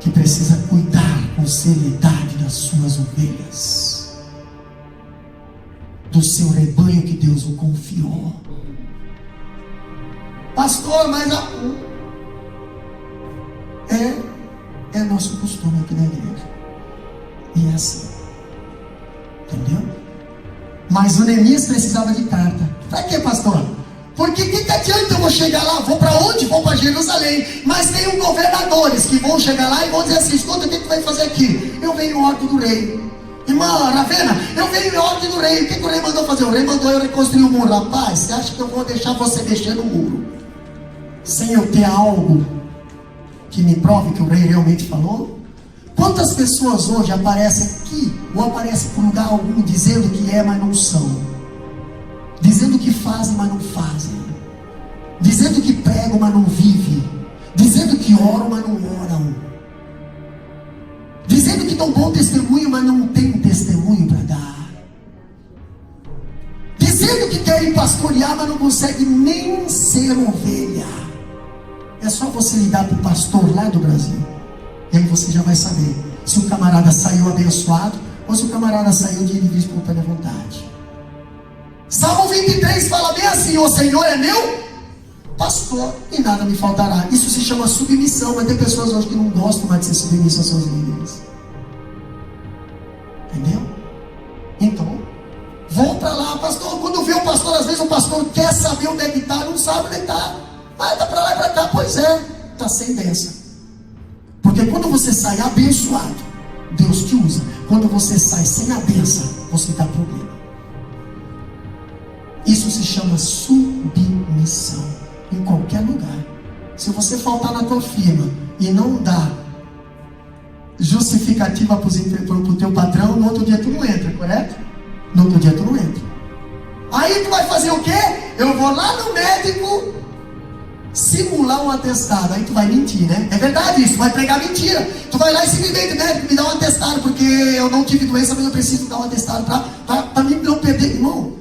que precisa cuidar com seriedade das suas ovelhas, do seu rebanho que Deus o confiou. Pastor, mas é nosso costume aqui na igreja. E é assim. Entendeu? Mas o Neemias precisava de carta. Para quê, pastor? Porque que adianta eu vou chegar lá? Vou para onde? Vou para Jerusalém. Mas tem governadores que vão chegar lá e vão dizer assim: escuta, o que tu vai fazer aqui? Eu venho em ordem do rei. Irmã Ravena, eu venho em ordem do rei. O que o rei mandou fazer? O rei mandou eu reconstruir o muro. Rapaz, você acha que eu vou deixar você mexer no muro sem eu ter algo que me prove que o rei realmente falou? Quantas pessoas hoje aparecem aqui, ou aparecem por lugar algum, dizendo que é, mas não são, dizendo que fazem, mas não fazem, dizendo que pregam, mas não vivem, dizendo que oram, mas não oram, dizendo que dão bom testemunho, mas não tem testemunho para dar, dizendo que querem pastorear, mas não conseguem nem ser ovelha. É só você ligar para o pastor lá do Brasil, e aí você já vai saber se o camarada saiu abençoado ou se o camarada saiu de livre e espontânea vontade. Salmo 23 fala bem assim: o Senhor é meu pastor e nada me faltará. Isso se chama submissão. Mas tem pessoas hoje que não gostam mais de ser submissas aos seus líderes. Entendeu? Então, vão para lá, pastor. Quando vê o pastor, às vezes o pastor quer saber onde é que está, não sabe onde está. Ah, está para lá e para cá. Pois é, está sem bênção. Porque quando você sai abençoado, Deus te usa. Quando você sai sem a bênção, você dá problema. Isso se chama submissão. Em qualquer lugar. Se você faltar na tua firma e não dá justificativa para o teu patrão, no outro dia tu não entra, correto? No outro dia tu não entra. Aí tu vai fazer o quê? Eu vou lá no médico simular um atestado. Aí tu vai mentir, né? É verdade isso, vai pregar mentira. Tu vai lá e simplesmente, médico, me dá um atestado, porque eu não tive doença, mas eu preciso dar um atestado para mim não perder. Irmão,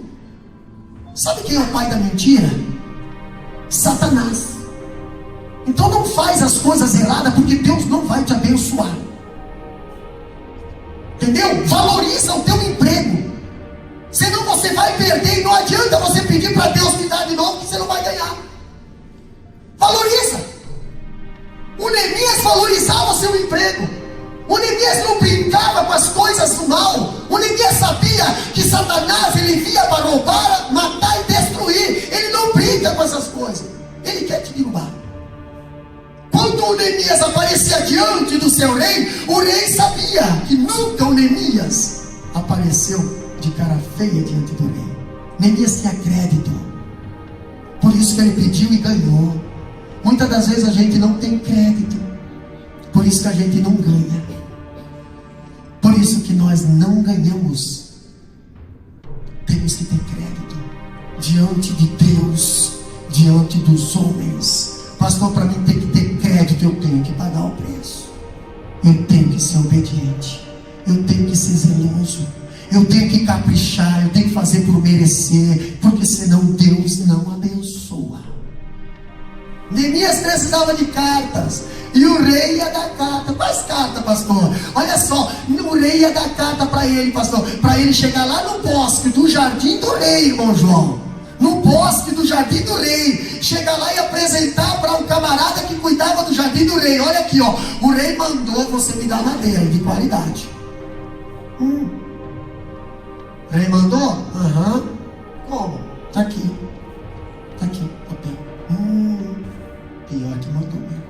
sabe quem é o pai da mentira? Satanás. Então não faz as coisas erradas, porque Deus não vai te abençoar. Entendeu? Valoriza o teu emprego, senão você vai perder. E não adianta você pedir para Deus me dar de novo, que você não vai ganhar. Valoriza. O Neemias valorizava o seu emprego. O Neemias não brincava com as coisas do mal. O Neemias sabia que Satanás ele via para roubar, matar e destruir. Ele não brinca com essas coisas. Ele quer te derrubar. Quando o Neemias aparecia diante do seu rei, o rei sabia que nunca o Neemias apareceu de cara feia diante do rei. Neemias tinha crédito. Por isso que ele pediu e ganhou. Muitas das vezes a gente não tem crédito, por isso que a gente não ganha, por isso que nós não ganhamos. Temos que ter crédito diante de Deus, diante dos homens. Pastor, para mim tem que ter crédito, eu tenho que pagar o preço, eu tenho que ser obediente, eu tenho que ser zeloso, eu tenho que caprichar, eu tenho que fazer por merecer, porque senão Deus não abençoa. Neemias precisava de cartas, e o rei ia dar carta. Quais cartas, pastor? Olha só, o rei ia dar carta para ele, pastor, para ele chegar lá no bosque do jardim do rei, irmão João, no bosque do jardim do rei, chegar lá e apresentar para um camarada que cuidava do jardim do rei. Olha aqui, ó, o rei mandou você me dar madeira de qualidade. O rei mandou? Como? Tá aqui o papel. Pior que mandou mesmo.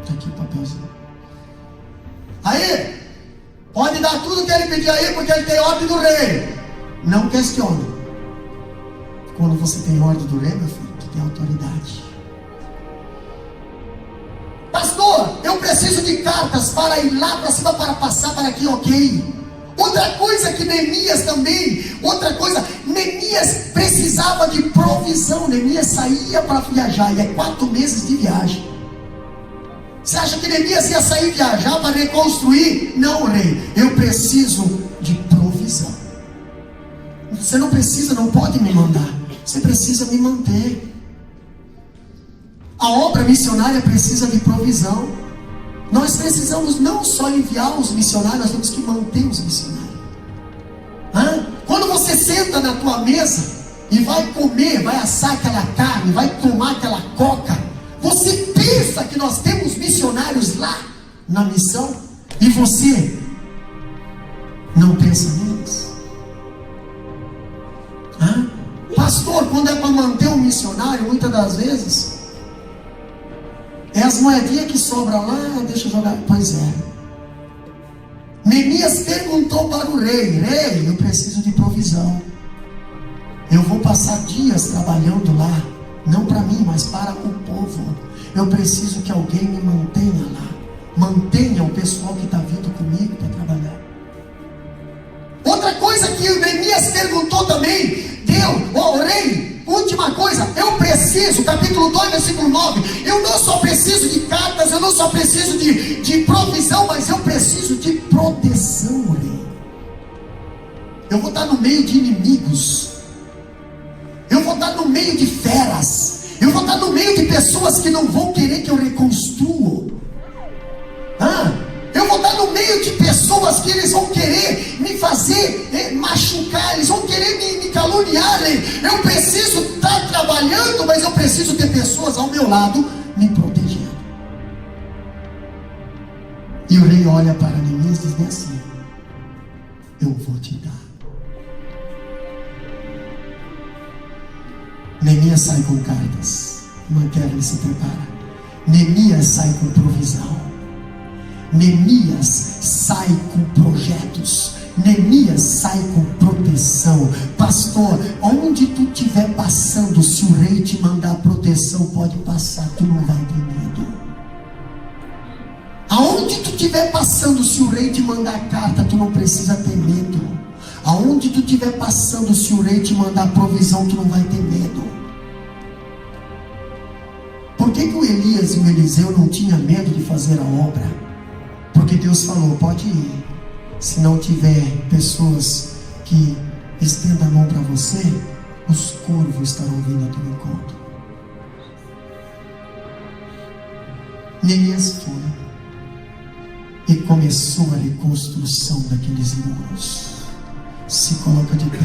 Tá aqui o papelzinho. Aí, pode dar tudo que ele pedir aí, porque ele tem ordem do rei. Não questione. Quando você tem ordem do rei, meu filho, tu tem autoridade. Pastor, eu preciso de cartas para ir lá para cima, para passar para aqui, ok. Outra coisa que Neemias também, Neemias precisava de provisão. Neemias saía para viajar, e é 4 meses de viagem. Você acha que Neemias ia sair viajar para reconstruir? Não, rei, eu preciso de provisão. Você não precisa, não pode me mandar, você precisa me manter. A obra missionária precisa de provisão. Nós precisamos não só enviar os missionários, nós temos que manter os missionários. Quando você senta na tua mesa e vai comer, vai assar aquela carne, vai tomar aquela coca, você pensa que nós temos missionários lá na missão, e você não pensa neles? Pastor, quando é para manter um missionário, muitas das vezes é as moedinhas que sobram lá, deixa eu jogar. Pois é. Neemias perguntou para o rei: rei, eu preciso de provisão. Eu vou passar dias trabalhando lá, não para mim, mas para o povo. Eu preciso que alguém me mantenha lá. Mantenha o pessoal que está vindo comigo para trabalhar. Outra coisa que o Neemias perguntou também: rei, última coisa, eu preciso, capítulo 2, versículo 9, eu não só preciso de cartas, eu não só preciso de provisão, mas eu preciso de proteção, rei. Eu vou estar no meio de inimigos, eu vou estar no meio de feras, eu vou estar no meio de pessoas que não vão querer que eu reconstrua. Eu vou estar no meio de pessoas que eles vão querer me fazer machucar, eles vão querer me caluniar. Eu preciso estar trabalhando, mas eu preciso ter pessoas ao meu lado me protegendo. E o rei olha para Neemias e diz bem assim: eu vou te dar. Neemias sai com cartas, Manquera, ele se prepara. Neemias sai com provisão. Neemias sai com projetos. Neemias sai com proteção. Pastor, onde tu estiver passando, se o rei te mandar proteção, pode passar, tu não vai ter medo. Aonde tu estiver passando, se o rei te mandar carta, tu não precisa ter medo. Aonde tu estiver passando, se o rei te mandar provisão, tu não vai ter medo. Por que o Elias e o Eliseu não tinham medo de fazer a obra? Porque Deus falou: pode ir. Se não tiver pessoas que estendam a mão para você, os corvos estarão vindo a teu encontro. Neemias foi e começou a reconstrução daqueles muros. Se coloca de pé.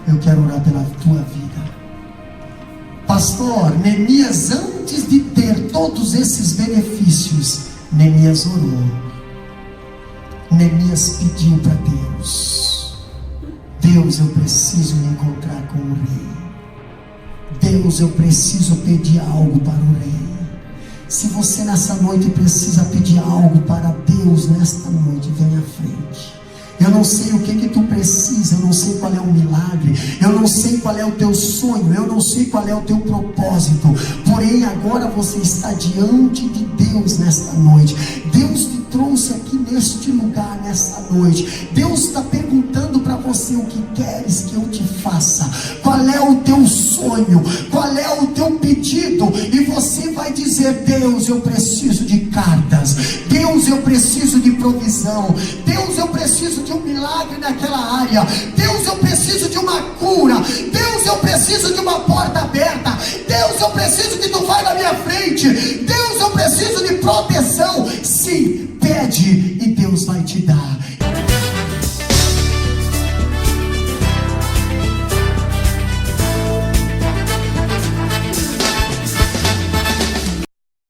Eu quero orar pela tua vida. Pastor, Neemias, antes de ter todos esses benefícios, Neemias orou. Neemias pediu para Deus: Deus, eu preciso me encontrar com o rei. Deus, eu preciso pedir algo para o rei. Se você nessa noite precisa pedir algo para Deus, nesta noite, venha à frente. Eu não sei o que tu precisa, eu não sei qual é o milagre, eu não sei qual é o teu sonho, eu não sei qual é o teu propósito, porém agora você está diante de Deus nesta noite. Deus te trouxe aqui neste lugar, nesta noite. Deus está perguntando para você: o que queres que eu te faça? Qual é o teu sonho? Qual é o teu pedido? E você vai dizer: Deus, eu preciso de cartas. Deus, eu preciso de provisão. Deus, eu preciso de um milagre naquela área. Deus, eu preciso de uma cura. Deus, eu preciso de uma porta aberta. Deus, eu preciso que tu vai na minha frente. Deus, eu preciso de proteção. Sim, pede